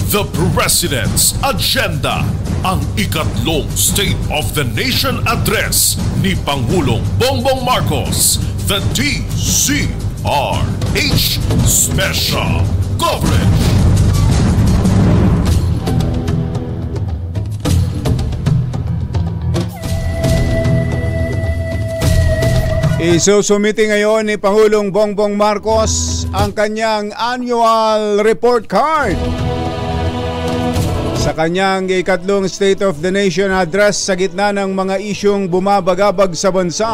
The President's Agenda, ang ikatlong State of the Nation Address ni Pangulong Bongbong Marcos. The DZRH Special Coverage. Isusumiti ngayon ni Pangulong Bongbong Marcos ang kanyang annual report card sa kanyang ikatlong State of the Nation Address sa gitna ng mga isyong bumabagabag sa bansa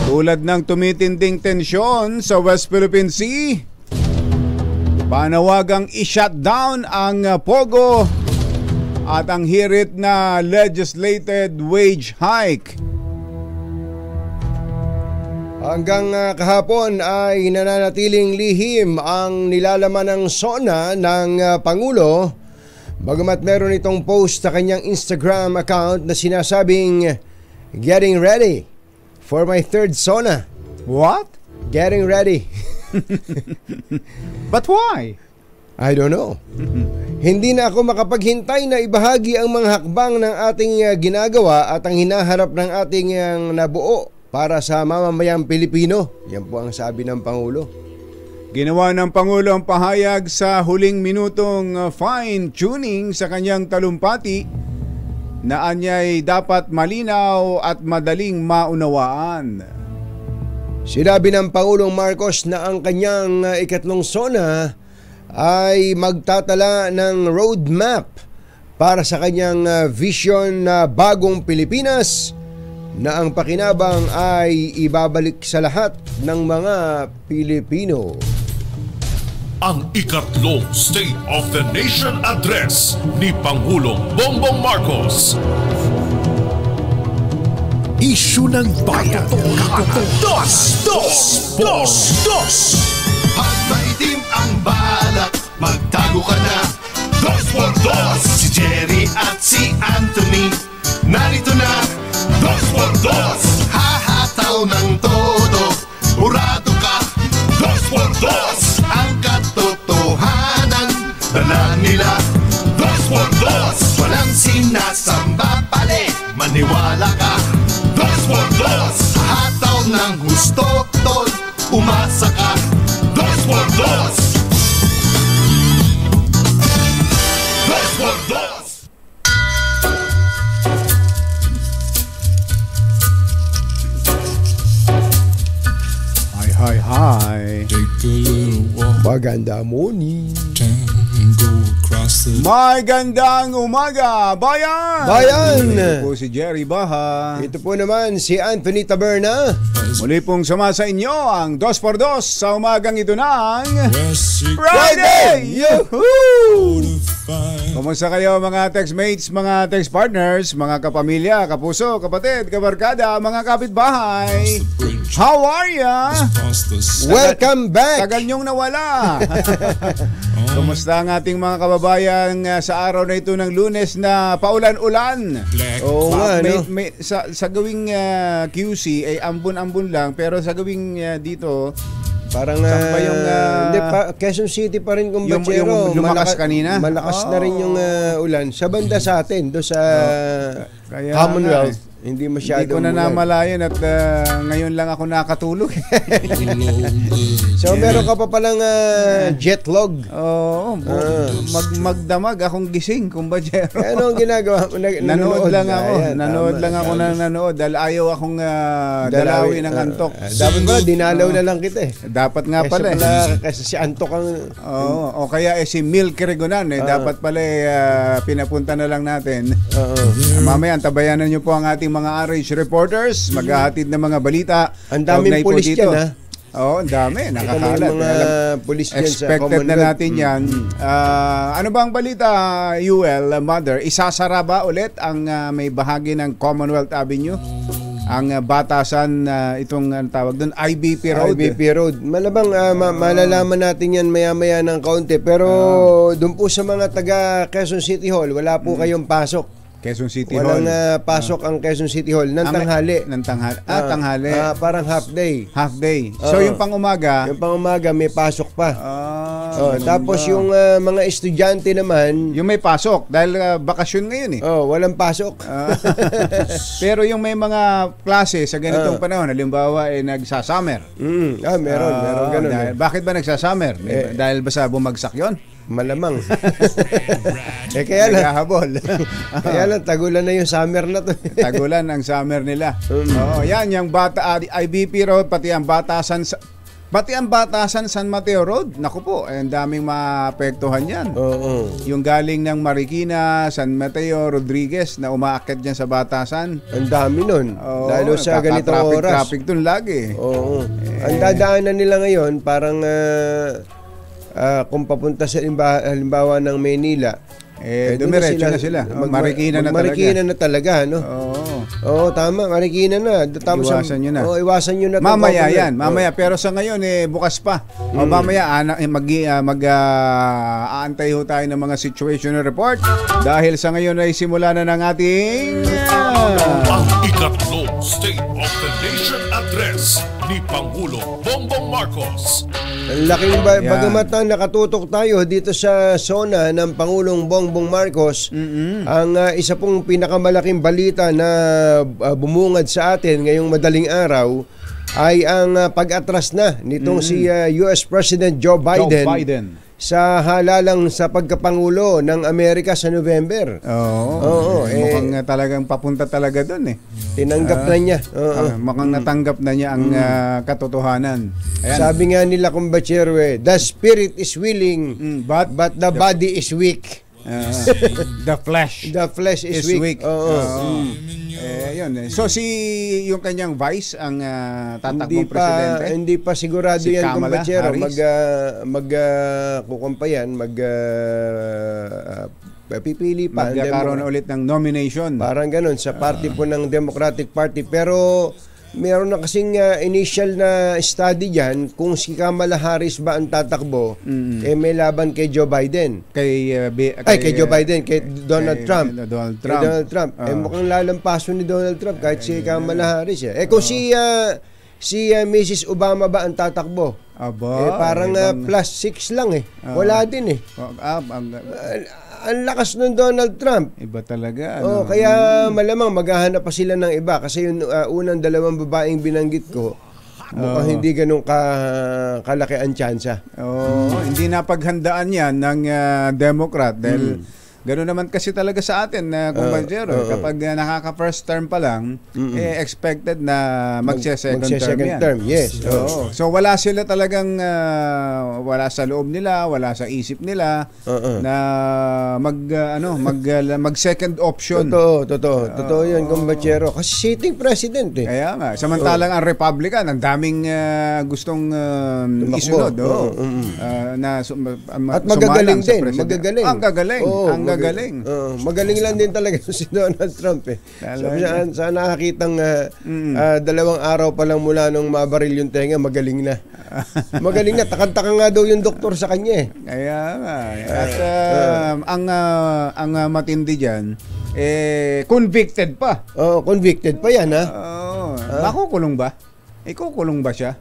tulad ng tumitinding tensyon sa West Philippine Sea, panawagang i-shutdown ang POGO at ang hirit na legislated wage hike. Hanggang kahapon ay nananatiling lihim ang nilalaman ng SONA ng Pangulo, bagamat meron itong post sa kanyang Instagram account na sinasabing, "Getting ready for my third SONA." What? Getting ready. But why? I don't know. Hindi na ako makapaghintay na ibahagi ang mga hakbang ng ating ginagawa at ang hinaharap ng ating nabuo para sa mamamayang Pilipino. Yan po ang sabi ng Pangulo. Ginawa ng Pangulo ang pahayag sa huling minutong fine-tuning sa kanyang talumpati na anya'y dapat malinaw at madaling maunawaan. Sinabi ng Pangulong Marcos na ang kanyang ikatlong SONA ay magtatala ng roadmap para sa kanyang vision na bagong Pilipinas na ang pakinabang ay ibabalik sa lahat ng mga Pilipino. Ang ikatlong State of the Nation Address ni Pangulong Bongbong Marcos. Isyu ng bayan. Dos. Pag maitim ang balak, magtago ka na. Dos por dos. Si Jerry at si Anthony narito na. Dos por dos. Hahataw ng todo. Urado ka. Dos por dos. Ang katotohanan dala nila. Dos por dos. Walang sinasamba pale. Maniwala ka. Dos por dos. Hataw ng gusto tol. Umasa ka. Dos por dos. Dos por dos. Hi. Maganda morning. Magandang umaga, bayan! Bayan! Ito po si Jerry Baha. Ito po naman si Anthony Taberna. Muli pong sama sa inyo ang 2x2 sa umagang ito ng Friday! Yuhuu! Kumusta kayo mga textmates, mga text partners, mga kapamilya, kapuso, kapatid, kabarkada, mga kapitbahay? How are ya? Welcome back! Tagal nyong nawala. Kumusta ang ating mga kababayan sa araw na ito ng Lunes na paulan-ulan? Oo nga, no? Sa gawing QC ay ambon-ambon lang, pero sa gawing dito parang hindi pa, Quezon City pa rin kung yung lumakas kanina. Malakas na rin yung ulan sa banda sa atin do sa Commonwealth. Hindi masyadong Hindi ko na namalayan at ngayon lang ako nakatulog. So meron ka pa palang jet lag. Oo, magdamag akong gising, kumbajero. Ano ang ginagawa mo? Nanood lang ako. Nanood dahil ayaw akong dalawin ng antok. Dapat ba dinalaw na lang kita eh. Dapat nga pala kasi si antok ang o kaya si Milk Regonan dapat pala pinapunta na lang natin. Mamaya antabayanan niyo po ang ating mga RH reporters, maghahatid ng mga balita. Ang daming pulis dyan, ha? Oo, ang dami. Nakakalat. Mga pulis dyan sa expected na natin yan. Ano ba ang balita, UL, Mother? Isasara ba ulit ang may bahagi ng Commonwealth Avenue? Ang batasan itong tawag doon, IBP Road. IBP Road. Malabang malalaman natin yan maya-maya ng kaunti. Pero doon po sa mga taga Quezon City Hall, wala po kayong pasok. Quezon City Hall. Walang pasok ang Quezon City Hall ng tanghali. Tanghali. Parang half day. Half day. So yung pang-umaga? Yung pang-umaga may pasok pa. Tapos yung mga estudyante naman, yung may pasok dahil bakasyon ngayon eh. walang pasok. Pero yung may mga klase sa ganitong panahon, halimbawa nagsa-summer. Meron ganun. Bakit ba nagsa-summer? Dahil ba sa bumagsak 'yon? Malamang. Kaya lang naghahabol. Kaya lang tagulan na yung summer na to. Tagulan ang summer nila. Yan yung IBP Road pati ang Batasan San Mateo Road. Naku po, ang daming maapektuhan yan. Yung galing ng Marikina, San Mateo, Rodriguez na umaakyat dyan sa Batasan. Ang dami nun. Lalo sa ganitong oras. Traffic dun lagi. Ang dadaanan nila ngayon, parang kung papunta sa halimbawa ng Maynila, dumiretso na sila. Marikina na talaga, no? Tama, Marikina na. Tapos iwasan nyo na. Iwasan nyo na. Mamaya yan, mamaya. Pero sa ngayon, bukas pa. Mamaya, aantay ho tayo ng mga situational report. Dahil sa ngayon ay simula na ng ating ang ikatlong State of the Nation Address ni Pangulong Bongbong Marcos. Ang laking bagamat na nakatutok tayo dito sa zona ng Pangulong Bongbong Marcos, ang isa pong pinakamalaking balita na bumungad sa atin ngayong madaling araw ay ang pag-atras na nitong si US President Joe Biden sa halalang sa pagkapangulo ng Amerika sa November. Mukhang talagang papunta talaga doon eh. Tinanggap na niya. Mukhang natanggap na niya ang katotohanan. Ayan. Sabi nga nila kumbachero, the spirit is willing, but the body is weak. The flesh is weak. Yun. So yung kanyang vice ang tatakbong presidente. Hindi pa sigurado si yan kumbachero. Kukumpayan, pipili pa. Magkakaroon ulit ng nomination. Parang ganun sa party po ng Democratic Party. Pero meron na kasing initial na study dyan kung si Kamala Harris ba ang tatakbo, may laban kay Joe Biden. Kay Joe Biden, kay Donald Trump. Donald Trump. Mukhang lalampaso ni Donald Trump kahit si Kamala Harris. Kung si Mrs. Obama ba ang tatakbo? Parang +6 lang eh. Wala din eh. Ang lakas ng Donald Trump. Iba talaga. Kaya malamang maghahanap pa sila ng iba kasi yung unang dalawang babaeng binanggit ko, mukhang hindi ganun kalaki ang tsansa. Hindi napaghandaan yan ng Democrat dahil gano'n naman kasi talaga sa atin na kumbachero. Kapag nakaka-first term pa lang, expected na mag-second term yan. Yes. So wala sila talagang, wala sa loob nila, wala sa isip nila na mag-second option. Totoo yun, kumbachero. Kasi sitting president eh. Kaya nga. Samantalang ang Republican, ang daming gustong isunod. At magagaling din. Ang gagaling. Magaling lang din talaga si Donald Trump eh. Saan nakakitang 2 araw pa lang mula nung mabaril yung tenga, magaling na. Takanta nga daw yung doktor sa kanya eh. Kaya nga. At ang matindi dyan, convicted pa. Convicted pa yan ha. Makukulong ba? Ikukulong ba siya?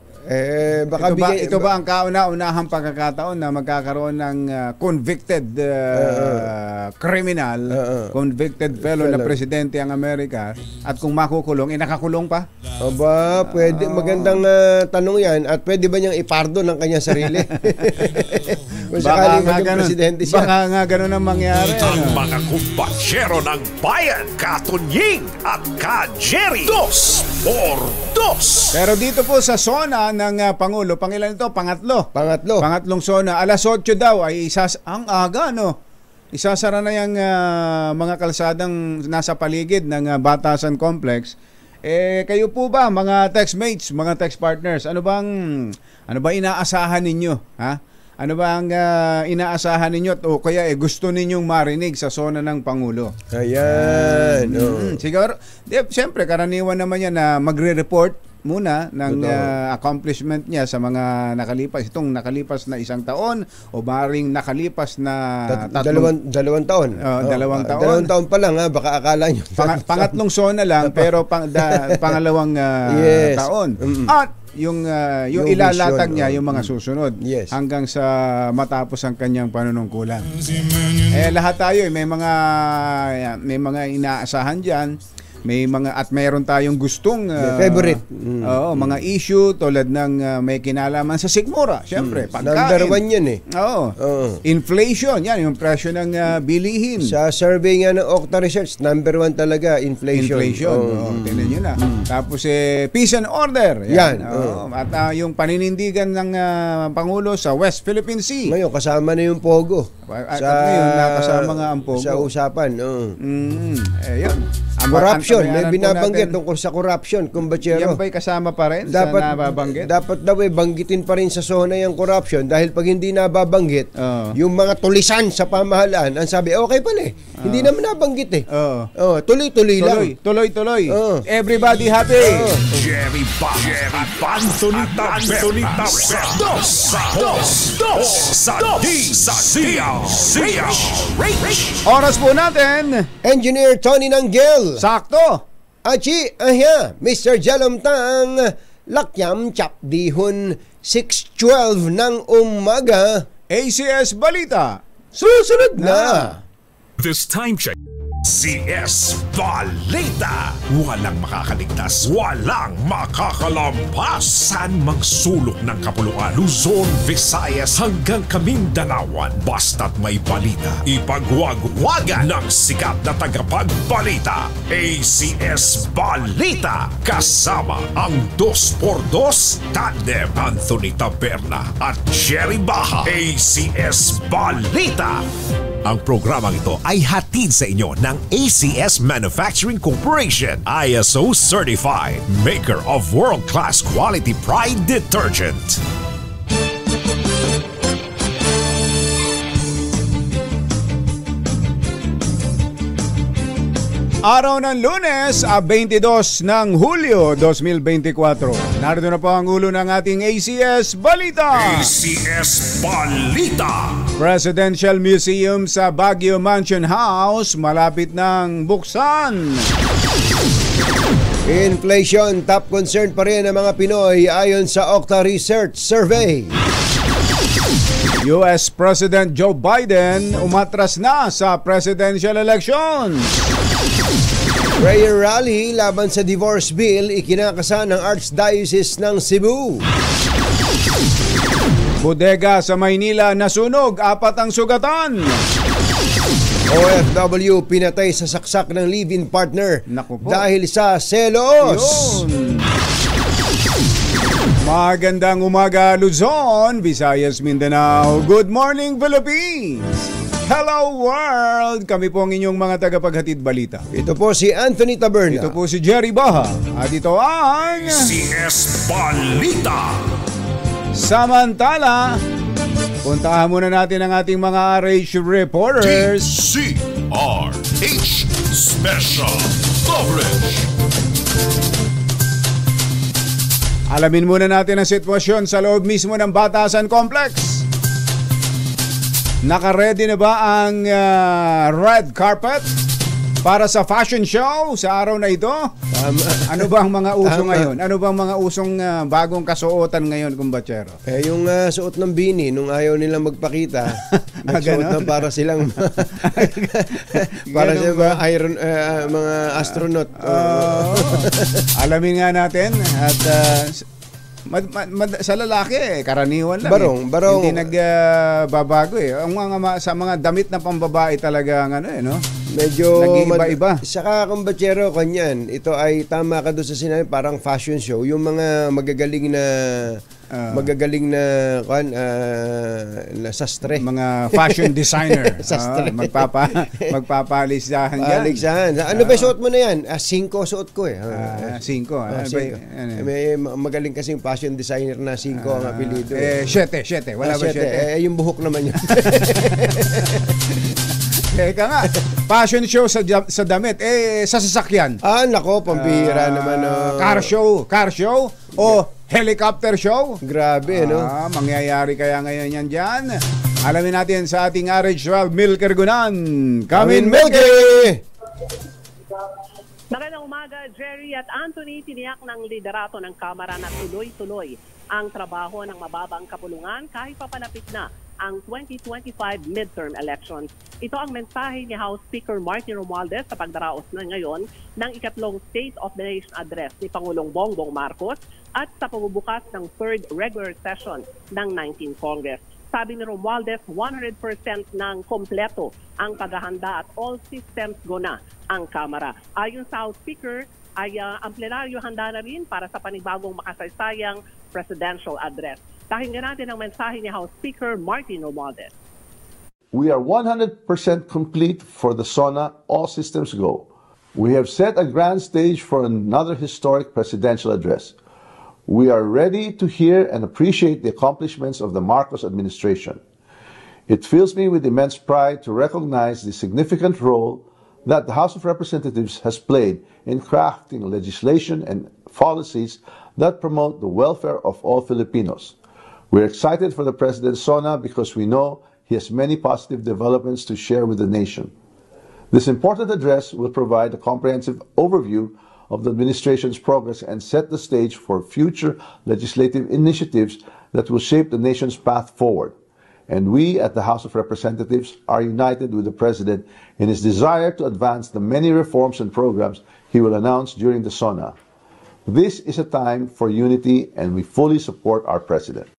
Baka ito ba ang kauna-unahang pagkakataon na magkakaroon ng convicted criminal, convicted fellow na presidente ang Amerika, at kung makukulong, nakakulong pa? Pwede, magandang tanong yan, at pwede ba niyang ipardo ng kanyang sarili? Kung sakaling maging presidente siya. Baka nga ganun ang mangyari. Ang mga kumbatsero ng bayan, Katunying at Ka-Jerry, 2 por 2. Pero dito po sa zona ng Pangulo, pangilan ito? Pangatlong zona. Alas 8 daw ay ang aga, no? Isasara na yung mga kalsadang nasa paligid ng Batasan Complex. Kayo po ba, mga textmates, mga text partners, ano ba inaasahan ninyo? Ha? Ano ba ang inaasahan ninyo o kaya gusto ninyong marinig sa zona ng Pangulo? Ayan. Siguro, siyempre, karaniwan naman yan na magre-report muna ng accomplishment niya sa mga nakalipas na isang taon o maaaring nakalipas na dalawang taon. Dalawang taon. Dalawang taon pa lang, baka akala nyo. Pangatlong SONA lang pero pangalawang taon. At yung ilalatag niya yung mga susunod hanggang sa matapos ang kanyang panunungkulan. Lahat tayo may mga inaasahan diyan. Mayroon tayong gustong favorite. Mga issue tulad ng may kinalaman sa sikmura, syempre, pagkain. Number 1 yan Inflation, yan yung presyo ng bilihin. Sa survey nga ng Okta Research, number 1 talaga inflation. Tingnan niyo na. Tapos peace and order. Yan. At yung paninindigan ng Pangulo sa West Philippine Sea. Ngayon kasama na yung Pogo. Ngayon nakasama nga ang Pogo sa usapan. Yan. Corruption, may binabanggit tungkol sa corruption, kumbachero. Yan ba'y kasama pa rin sa nababanggit? Dapat daw banggitin pa rin sa SONA yung corruption dahil pag hindi nababanggit, yung mga tulisan sa pamahalaan, ang sabi, okay pala hindi naman nabanggit tuloy-tuloy lang. Tuloy-tuloy. Everybody happy. Jerry Anthony Taberna sa DCRH. Oras po natin. Engineer Tony Nanggel. Sakto. Achi, Mr. Jalomtang, Lakyam Chapdihon, 6:12 ng umaga. ACS Balita. Susunod na. This time check. CS Balita. Walang makakaligtas, walang makakalampas. Saan mang sulok ng kapuluan, Luzon, Visayas hanggang Kamindanawan. Basta't may balita, ipagwagwagan ng sikat na tagapagbalita. ACS Balita. Kasama ang 2x2 tandem Anthony Taberna at Jerry Baha. ACS Balita. Ang programang ito ay hatid sa inyo ng ACS Manufacturing Corporation, ISO certified, maker of world-class quality Pride detergent. Araw ng Lunes, 22 ng Hulyo 2024. Narito na po ang ulo ng ating ACS Balita. ACS Balita. Presidential Museum sa Baguio Mansion House malapit ng buksan. Inflation, top concern pa rin ng mga Pinoy ayon sa Okta Research Survey. US President Joe Biden umatras na sa presidential election. Prayer rally laban sa divorce bill ikinakasa ng Archdiocese ng Cebu. Bodega sa Maynila nasunog, 4 ang sugatan. OFW pinatay sa saksak ng live-in partner dahil sa selos. Yun. Magandang umaga Luzon, Visayas, Mindanao. Good morning Philippines. Hello world! Kami po ang inyong mga tagapaghatid balita. Ito po si Anthony Taberna. Ito po si Jerry Baha. At ito ang CS Balita. Samantala, puntahan muna natin ang ating mga RH reporters. DCRH Special Coverage. Alamin muna natin ang sitwasyon sa loob mismo ng Batasan Complex. Naka-ready na ba ang red carpet para sa fashion show sa araw na ito? Ano ba ang mga uso ngayon? Ano ba ang mga usong bagong kasuotan ngayon, kumbatsero? Yung suot ng bini, nung ayaw nilang magpakita, nagsuot na para silang para sa mga astronaut. Alamin nga natin at sa lalaki karaniwan lang. Barong. Hindi nagbabago Ang sa mga damit na pambabae talaga no? Medyo nag-iiba-iba. Saka kumbatsero kanyan, ito ay tama ka doon sa sinabi, parang fashion show. Yung mga magagaling na sastre. Mga fashion designer. Magpapalisahan dyan. Ano ba suot mo na yan? 5 suot ko 5. May magaling kasing fashion designer na 5 ang apelido. 7. Wala ba 7? Yung buhok naman yun. Teka nga, fashion show sa damit, sa sasakyan. Nako, pambihira naman. Car show o helicopter show. Grabe, no? Mangyayari kaya ngayon yan dyan. Alamin natin sa ating RH12 Milker Gunan. Kamin Milky! Magandang umaga, Jerry at Anthony. Tiniyak ng liderato ng Kamara na tuloy-tuloy ang trabaho ng mababang kapulungan kahit papalapit na ang 2025 midterm elections. Ito ang mensahe ni House Speaker Martin Romualdez sa pagdaraos na ngayon ng ikatlong State of the Nation address ni Pangulong Bongbong Marcos at sa pagbubukas ng third regular session ng 19th Congress. Sabi ni Romualdez, 100% ng kompleto ang paghahanda at all systems go na ang Kamara. Ayon sa House Speaker, ay ang plenaryo handa na rin para sa panibagong makasaysayang presidential address. Pakinggan natin ang mensahe ni House Speaker Martin Romualdez. We are 100% complete for the SONA, all systems go. We have set a grand stage for another historic presidential address. We are ready to hear and appreciate the accomplishments of the Marcos administration. It fills me with immense pride to recognize the significant role that the House of Representatives has played in crafting legislation and policies that promote the welfare of all Filipinos. We're excited for the President's SONA because we know he has many positive developments to share with the nation. This important address will provide a comprehensive overview of the administration's progress and set the stage for future legislative initiatives that will shape the nation's path forward. And we at the House of Representatives are united with the President in his desire to advance the many reforms and programs he will announce during the SONA. This is a time for unity and we fully support our President.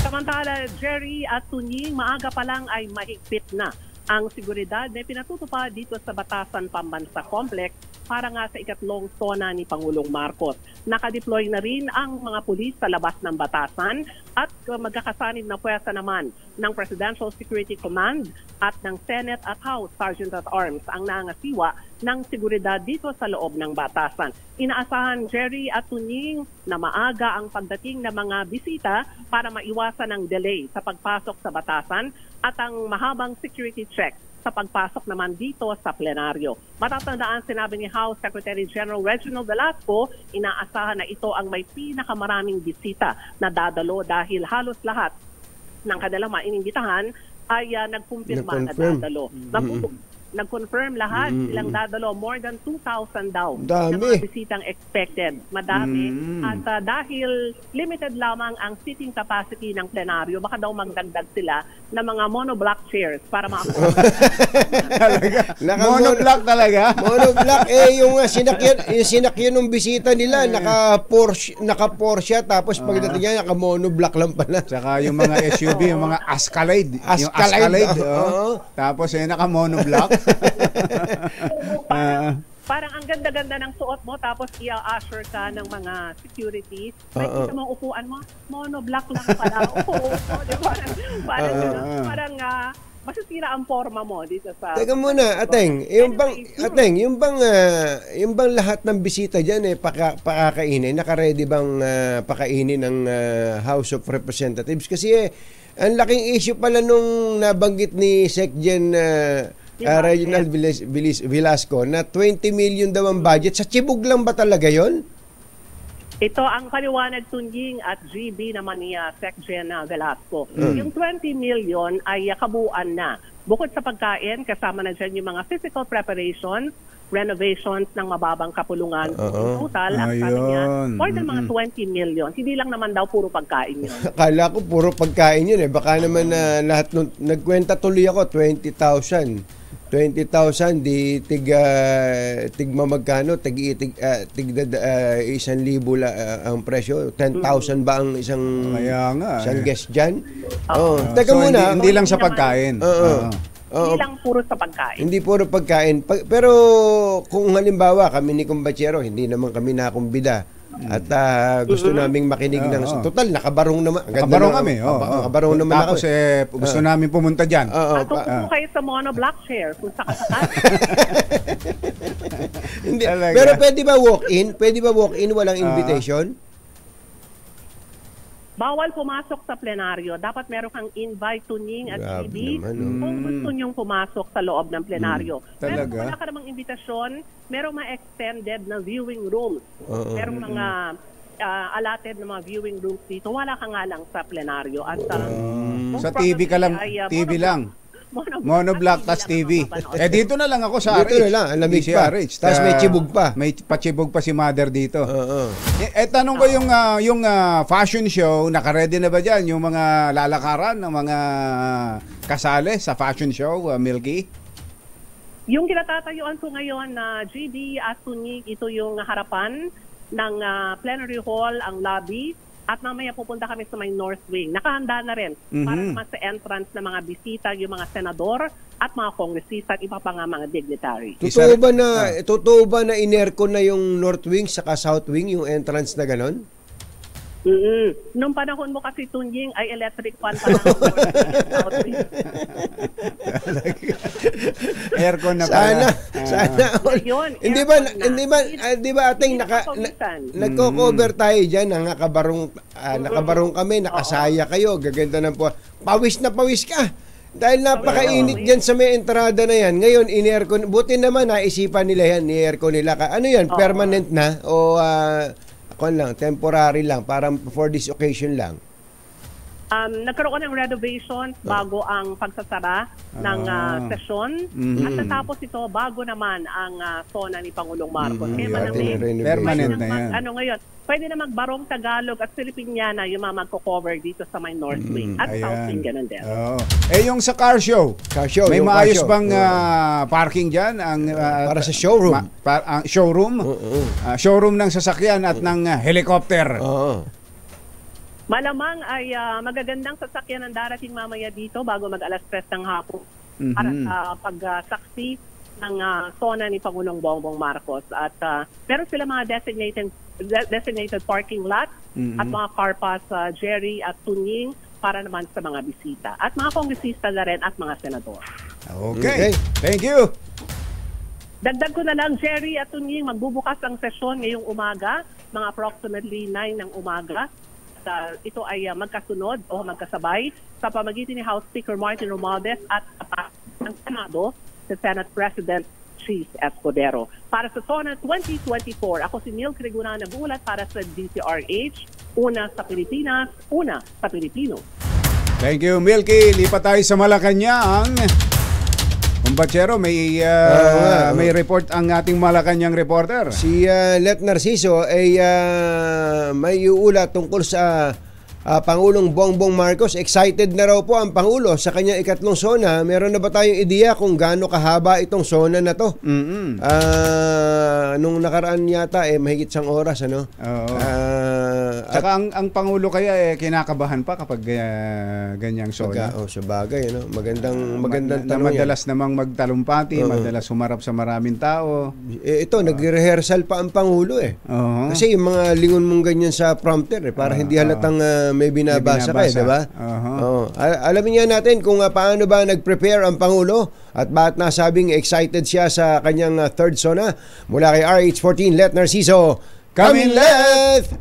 Samantala, Jerry at Tunying, maaga pa lang ay mahigpit na ang seguridad na pinatutupad dito sa Batasan Pambansa Complex para nga sa ikatlong SONA ni Pangulong Marcos. Nakadeploy na rin ang mga pulis sa labas ng Batasan at magkakasanib na puwersa naman ng Presidential Security Command at ng Senate at House Sergeant at Arms ang nangasiwa ng seguridad dito sa loob ng Batasan. Inaasahan, Jerry at Tunying, na maaga ang pagdating ng mga bisita para maiwasan ang delay sa pagpasok sa Batasan at ang mahabang security check sa pagpasok naman dito sa plenaryo. Matatandaan, sinabi ni House Secretary General Reginald Velasco, inaasahan na ito ang may pinakamaraming bisita na dadalo dahil halos lahat ng kanilang mainingitahan ay nagkumpirma na dadalo. Nag-confirm lahat, silang dadalo, more than 2,000 daw na mga bisitang expected. Madami. At dahil limited lamang ang seating capacity ng plenaryo, baka daw magdagdag sila ng mga monoblock chairs para makakuha. Monoblock talaga? Monoblock, yung sinakyan ng bisita nila, naka-Porsche, tapos pagdating niya, naka-monoblock lang pala. Saka yung mga SUV, yung mga Escalade. Yung Escalade. Tapos naka-monoblock. Parang ang ganda-ganda ng suot mo tapos i-assure ka ng mga security. May isa mong upuan mo, monoblock lang pala. Parang masisira ang forma mo dito sa... Teka muna, Ateng, yung bang lahat ng bisita dyan pakakainin? Naka-ready bang pakainin ng House of Representatives? Kasi ang laking issue pala nung nabanggit ni SecGen Reginald Velasco na 20 million daw ang budget. Sa Chibug lang ba talaga yon? Ito ang paliwanag, Tunying at GB naman ni SecGen Velasco. Yung 20 million ay kabuuan na. Bukod sa pagkain, kasama na dyan yung mga physical preparations, renovations ng mababang kapulungan. In total, ang sabi niya, more than mga 20 million. Hindi lang naman daw puro pagkain yun. Akala ko puro pagkain yun eh. Baka naman lahat nagkwenta tuloy ako, 20,000 di tig mamagkano, tig 1,000 ang presyo, 10,000 ba ang isang guest dyan? Teka so muna, hindi lang sa pagkain. Hindi lang puro sa pagkain. Hindi puro pagkain. Pero kung halimbawa kami ni Kumbachero, hindi naman kami nakumbida. At gusto naming makinig ng... Total, nakabarong naman. Nakabarong kami. Nakabarong naman tapos gusto namin pumunta dyan. At kung kayo sa monoblock chair, kung sakasakal. Pero pwede ba walk-in? Pwede ba walk-in walang invitation? bawal pumasok sa plenaryo. Dapat meron kang invite to Ning at Grabe GB naman, kung gusto nyong pumasok sa loob ng plenaryo. Pero Talaga? kung wala ka namang imbitasyon, merong mga extended na viewing rooms. Merong mga allotted na mga viewing rooms dito. Wala ka nga lang sa plenaryo. At Sa TV ka lang, TV lang. Monoblock tas TV. Dito na lang ako sa Dito RH. na lang, ang lamig pa. DCRH. Tapos may chibog pa. May pachibog pa si mother dito. Oo. Tanong ko yung fashion show, naka-ready na ba dyan? Yung mga lalakaran ng mga kasali sa fashion show, Milky? Yung kinatatayuan ko ngayon na GB at Tunig, ito yung harapan ng plenary hall, ang lobby. At mamaya pupunta kami sa may North Wing. Nakahanda na rin para naman sa entrance ng mga bisita, yung mga senador at mga kongresista at iba pa nga mga dignitary. Totoo ba na in-aircon na yung North Wing saka South Wing, yung entrance na ganon? Nung panahon mo kasi Tunying ay electric fan pa lang. South Wing. Aircon na Sana. Yun, Hindi ba ating nagko-cover tayo diyan, nakabarong kami, nakasaya kayo, gaganda ng pawis na pawis ka. Dahil napakainit diyan sa may entrada na yan. Ngayon in-aircon, buti naman naisipan nila yan, i-aircon nila. Ano yan, permanent na o lang, temporary lang, parang for this occasion lang? Nagkaroon ng renovations bago ang pagsasara ng sesyon. At natapos ito bago naman ang SONA ni Pangulong Marcos. Kaya permanent na yan. Ngayon, pwede na magbarong Tagalog at Filipiniana yung mga magko-cover dito sa may North Wing. At South Wing, ganun din. Yung sa car show, may maayos bang parking dyan? Para sa showroom? Showroom? Showroom ng sasakyan at ng helicopter. Malamang ay magagandang sasakyan ang darating mamaya dito bago mag-alas 3 ng hapon para sa pagsaksi ng SONA ni Pangulong Bongbong Marcos. At meron sila mga designated parking lot at mga car pass, Jerry at Tunying, para naman sa mga bisita. At mga kongresista na rin at mga senador. Okay. Thank you. Dagdag ko na lang, Jerry at Tunying, magbubukas ang sesyon ngayong umaga, mga approximately 9 ng umaga. Ito ay magkasunod o magkasabay sa pamagitan ni House Speaker Martin Romualdez at ng Senado, si Senate President Cheese Escudero. Para sa SONA 2024, ako si Neil Criguna, nag-uulat para sa DCRH, una sa Pilipinas, una sa Pilipino. Thank you, Milky. Lipat tayo sa Malacanang. Kumpatsero, may report ang ating Malacanang reporter. Si Let Narciso ay may iulat tungkol sa Pangulong Bongbong Marcos. Excited na raw po ang Pangulo sa kanyang ikatlong SONA. Meron na ba tayong ideya kung gaano kahaba itong SONA na to? Nung nakaraan yata mahigit 1 oras, ano? Saka ang Pangulo kaya kinakabahan pa kapag ganyang SONA. Sa bagay, ano? Magandang tanong madalas namang magtalumpati, madalas humarap sa maraming tao. Ito, nagre-rehearsal pa ang Pangulo Kasi yung mga lingon mong ganyan sa prompter para hindi halatang may binabasa ka, di ba? Alamin nga natin kung paano ba nag-prepare ang Pangulo at bakit nasabing excited siya sa kanyang third SONA. Mula kay RH14, Let Narciso, Coming Left!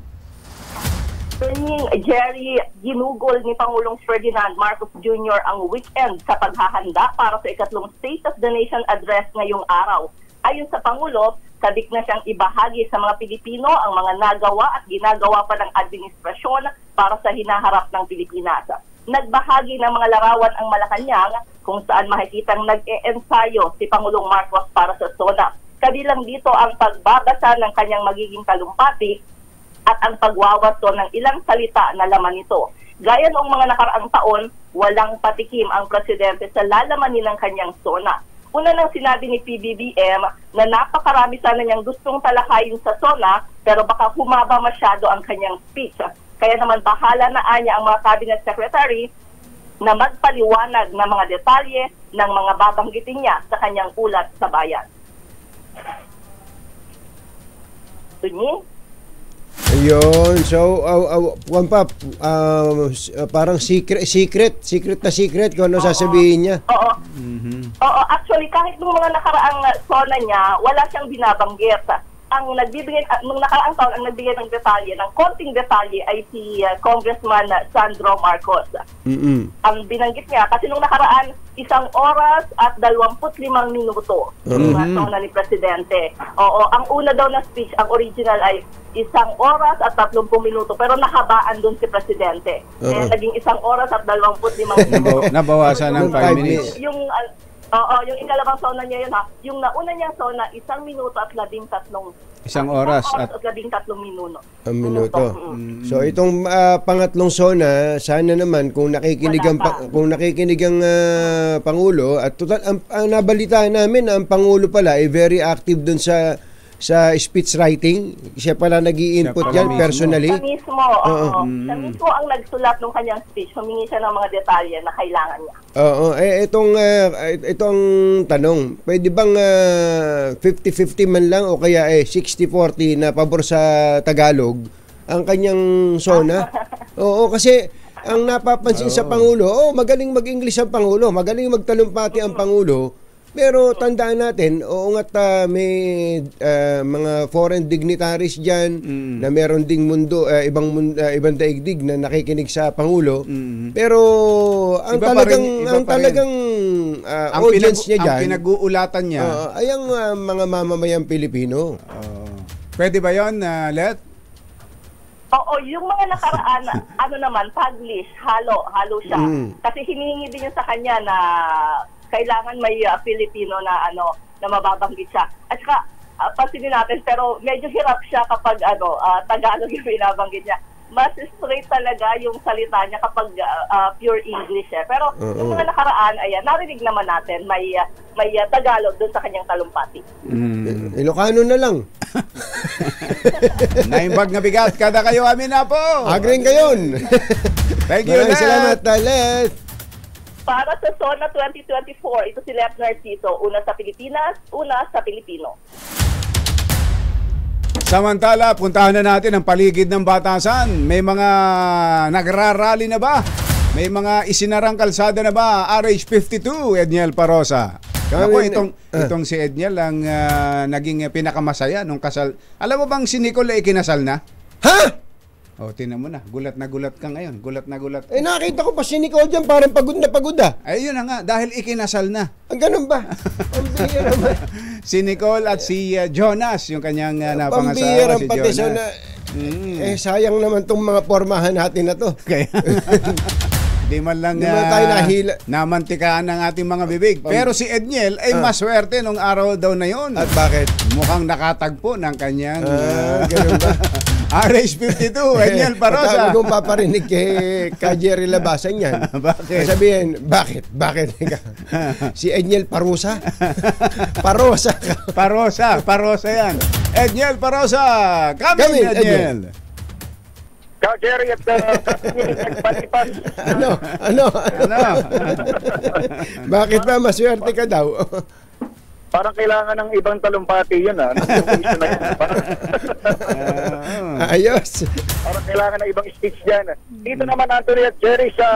Jerry, ginugol ni Pangulong Ferdinand Marcos Jr. ang weekend sa paghahanda para sa ikatlong State of the Nation address ngayong araw. Ayon sa Pangulo, sabik na siyang ibahagi sa mga Pilipino ang mga nagawa at ginagawa pa ng administrasyon para sa hinaharap ng Pilipinas. Nagbahagi ng mga larawan ang Malacanang kung saan makikitang nag-e-ensayo si Pangulong Marcos para sa SONA. Kabilang dito ang pagbabasa ng kanyang magiging talumpati at ang pagwawasto ng ilang salita na laman nito. Gaya noong mga nakaraang taon, walang patikim ang presidente sa lalamanin ng kanyang SONA. Una nang sinabi ni PBBM na napakarami sana niyang gustong talakayin sa SONA pero baka humaba masyado ang kanyang speech. Kaya naman bahala na anya ang mga cabinet secretary na magpaliwanag ng mga detalye ng mga babanggitin niya sa kanyang ulat sa bayan. Tunyi? Ayun, so parang secret kung ano sasabihin niya. Oo, actually kahit nung mga nakaraang SONA niya, wala siyang binabanggit. ang nagbibigay, nung nakaraang taon, ang nagbigay ng detalye, ng konting detalye ay si Congressman Sandro Marcos. Ang binanggit niya, kasi nung nakaraan, 1 oras at 25 minuto yung sona ni Presidente. Oo, ang una daw na speech, ang original ay 1 oras at 30 minuto, pero nahabaan doon si Presidente. Kaya naging 1 oras at 25 minuto. Nabawasan ng 5 minutes. Yung ikalawang sona niya yun ha. Yung nauna niyang sona, 1 minuto at 13. 1 oras at 13 minuto. Ang minuto. So itong pangatlong sona, sana naman kung nakikinig ang Pangulo at total ang nabalitaan namin ang Pangulo pala ay very active dun sa speech writing. Siya pala nag-i-input diyan personally. Siya mismo, siya mismo ang nagsulat ng kanyang speech. Humingi siya ng mga detalye na kailangan niya. Oo, itong tanong, pwede bang 50-50 man lang o kaya 60-40 na pabor sa Tagalog ang kanyang sona? Oo, kasi ang napapansin sa Pangulo, magaling mag-English ang Pangulo, magaling magtalumpati ang Pangulo. Pero tandaan natin, may mga foreign dignitaries diyan na meron ding ibang daigdig na nakikinig sa Pangulo. Pero ang talagang audience niya diyan, ang pinag-uulatan niya ay ang mga mamamayang Pilipino. Pwede ba 'yon, Let? Oo, yung mga nakaraan, naman, Taglish, halo siya. Kasi hinihingi din yun sa kanya na kailangan may Filipino na na mababanggit siya. At saka pansinin natin, pero medyo hirap siya kapag Tagalog yung binabanggit niya. Mas straight talaga yung salita niya kapag pure English Pero yung mga nakaraan, ayan, narinig naman natin, may Tagalog doon sa kanyang talumpati. Ilocano na lang. Naimbag na bigat, kada kayo amin na po. Agring kayon. Thank you, Let. Salamat, Let. Para sa SONA 2024, ito si Let Narciso, una sa Pilipinas, una sa Pilipino. Samantala, puntahan na natin ang paligid ng batasan. May mga nagrarally na ba? May mga isinarang kalsada na ba? RH52, Edniel Parosa. Ako, itong si Edniel ang naging pinakamasaya nung kasal. Alam mo bang si Nicole ay kinasal na? Ha? Tinan mo na. Gulat na gulat ka ngayon. Gulat na gulat. Nakita ko pa si Nicole dyan, parang pagod na pagod Ay, yun na nga. Dahil ikinasal na. Ang ganun ba? Pambihira naman. Si Nicole at si Jonas, yung kanyang napangasawa, si Jonas. Sayang naman tong mga pormahan natin na to. Kaya di man lang tayo namantikaan ng ating mga bibig. Pero si Edniel ay maswerte nung araw daw na yon. At bakit? Mukhang nakatagpo ng kanyang ganun ba? RH52, Edniel Parosa. Huwag mong paparinig kay Jerry Labasan yan. Bakit? Sabihin, bakit? Si Edniel Parosa? Parosa yan. Edniel Parosa. Kami Edniel. Ka Jerry at nagpalipas. Ano? Bakit ba maswerte ka daw? Parang kailangan ng ibang talumpati yun Ayos. Parang kailangan ng ibang speech dyan. Dito naman, Anthony at Jerry, sa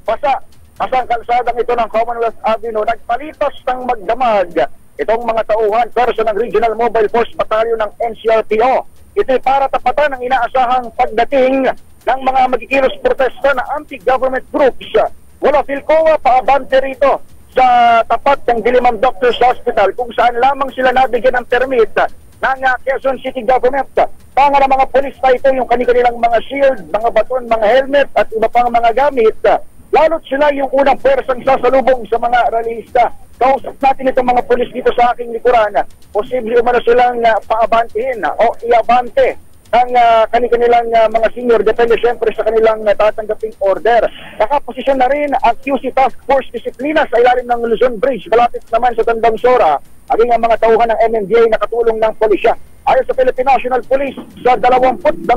basang kalsadang ito ng Commonwealth Avenue, nagpalitos ng magdamag itong mga tauhan person ng Regional Mobile Force Battalion ng NCRPO. Ito ay para tapatan ng inaasahang pagdating ng mga magkikilos protesta na anti-government groups. Mula Philcoa, paabante rito sa tapat ng Diliman Doctors Hospital kung saan lamang sila nabigyan ng permit ng Quezon City Government. Panga ng mga polis na ito yung kanilang mga shield, mga baton, mga helmet at iba pang mga gamit. Lalo't sila yung unang persang sasalubong sa mga rallyista. Kausap natin itong mga polis dito sa aking likuran. Posible umano silang paabantihin o iabante ang kanilang mga senior, depende siyempre sa kanilang tatanggaping order. Nakaposisyon na rin ang QC Task Force Disiplina sa ilalim ng Luzon Bridge, malapit naman sa Tandang Sora, aging ang mga tauhan ng MMDA na katulong ng polisya. Ayon sa Philippine National Police, sa 22,000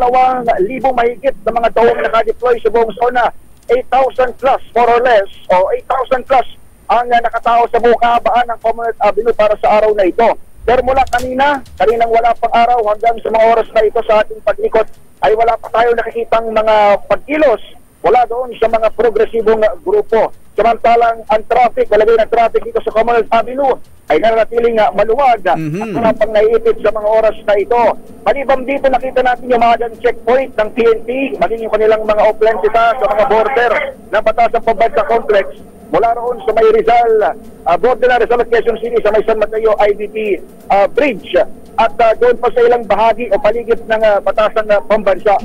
mahigit na mga tauhan na nakadeploy sa buong zona, 8,000 plus more or less, o 8,000 plus ang nakatao sa buong kahabaan ng Commonwealth Avenue para sa araw na ito. Pero mula kaninang wala pang araw hanggang sa mga oras na ito sa ating pag-ikot ay wala pa tayo nakikitang mga pagkilos wala doon sa mga progresibong grupo. Samantalang ang traffic, walagay ng traffic dito sa Commonwealth Avenue ay nanatiling maluwag at wala pang naiipit sa mga oras na ito. Maliban dito, nakita natin yung mga checkpoint ng PNP, maging yung kanilang mga oplensita sa mga border ng Batasan Pambansa Complex. Mula roon sa may Rizal, border na Rizal at Quezon City sa may San Mateo IDP Bridge. At doon pa sa ilang bahagi o paligid ng Batasan Pambansa.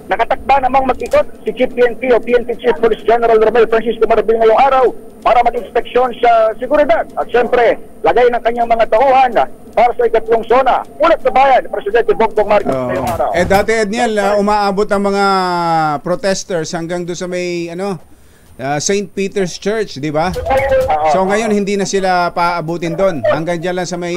Nakatakda namang mag-ikot si Chief PNP o PNP Chief Police General Romel Francisco Marbil ngayong araw para mag-inspeksyon sa seguridad at syempre lagay ng kanyang mga tauhan para sa ikatlong zona. Ulat sa bayan, Presidente Bongbong Marcos ngayong araw. Dati Edniel, umaabot ang mga protesters hanggang doon sa may St. Peter's Church, di ba? So ngayon hindi na sila paabutin doon. Hanggang dyan lang sa may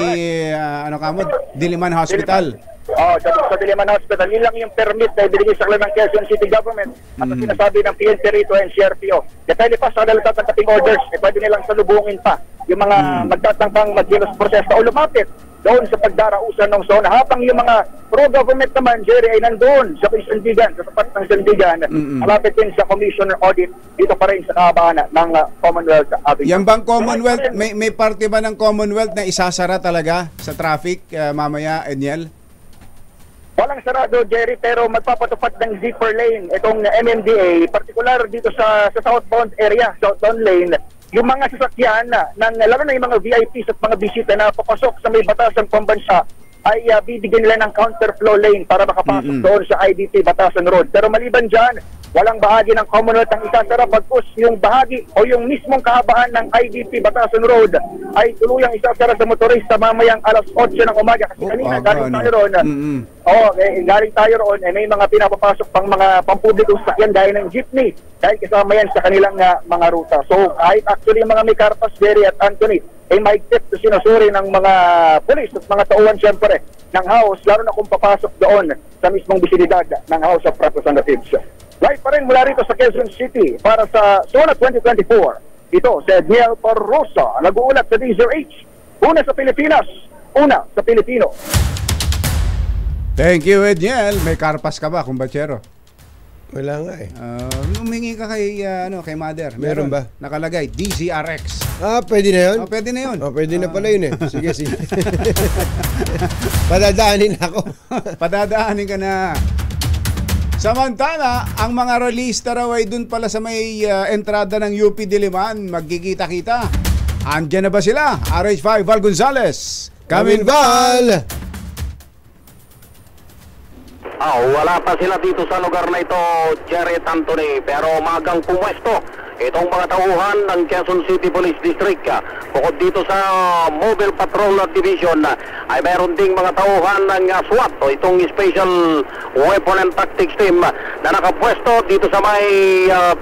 Diliman Hospital. Sa Diliman Hospital, yun lang yung permit na ibinigay sa kanila ng Quezon City Government at ang sinasabi ng PNP rito and CRPO. Depende pa sa kanila tatangkating orders, pwede nilang salubungin pa yung mga magtatangkang mag-dilos protesta o lumapit doon sa pagdarausan ng zona. Habang yung mga pro-government naman, Jerry, ay nandoon sa Sandigan, sa tapat ng Sandigan, malapit din sa Commissioner Audit, dito pa rin sa kahabaan ng Commonwealth Avenue. Yan bang Commonwealth, may parte ba ng Commonwealth na isasara talaga sa traffic mamaya, Edniel? Walang sarado, Jerry, pero magpapatupad ng zipper lane itong MMDA, particular dito sa southbound area, southbound lane. Yung mga sasakyan, lalo na yung mga VIPs at mga bisita na papasok sa may Batasan Pambansa, ay bibigyan nila ng counterflow lane para makapasok doon sa IDP Batasan Road. Pero maliban dyan, walang bahagi ng Commonwealth ang isasara, bagkus yung bahagi o yung mismong kahabaan ng IDP Batasan Road ay tuluyang isasara sa motorista mamayang alas 8 ng umaga. Kasi kanina galing tayo roon. Galing tayo roon, may mga pinapapasok pang mga pampublikong sakyan gaya ng jeepney dahil kasama yan sa kanilang mga ruta. So kahit actually mga may karpas, Jerry at Anthony, ay maigtip na sinusuri ng mga polis at mga tauhan siyempre ng House, lalo na kung papasok doon sa mismong bisinidad ng House of Representatives. Live pa rin mula rito sa Quezon City para sa Zona 2024. Ito si Edniel Parrosa, nag-uulat sa DZRH. Una sa Pilipinas, una sa Pilipino. Thank you, Edniel. May karpas ka ba, kumbachero? Wala nga eh. Humingi ka kay Mother. Meron ba? Nakalagay, DZRX. Pwede na yun? Pwede na yun. Pwede na pala yun eh. Sige. Padadaanin ako. Padadaanin ka na. Samantala, ang mga realista raw ay dun pala sa may entrada ng UP Diliman, magkikita-kita. Andiyan na ba sila? RH5 Val Gonzales. Kamin Val! Wala pa sila dito sa lugar na ito, Jerry Anthony, pero magang pumwesto itong mga tauhan ng Quezon City Police District. Bukod dito sa Mobile Patrol Division, ay meron ding mga tauhan ng SWAT o itong Special Weapon and Tactics Team na nakapwesto dito sa may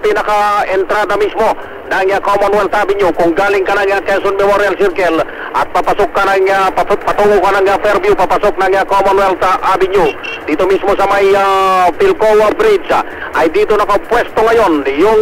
pinaka-entrada mismo ng Commonwealth Avenue. Kung galing ka ng Quezon Memorial Circle at papasok ka ng patungo ka ng Fairview, papasok ng Commonwealth Avenue, dito mismo sa may Pilcoa Bridge, ay dito nakapwesto ngayon yung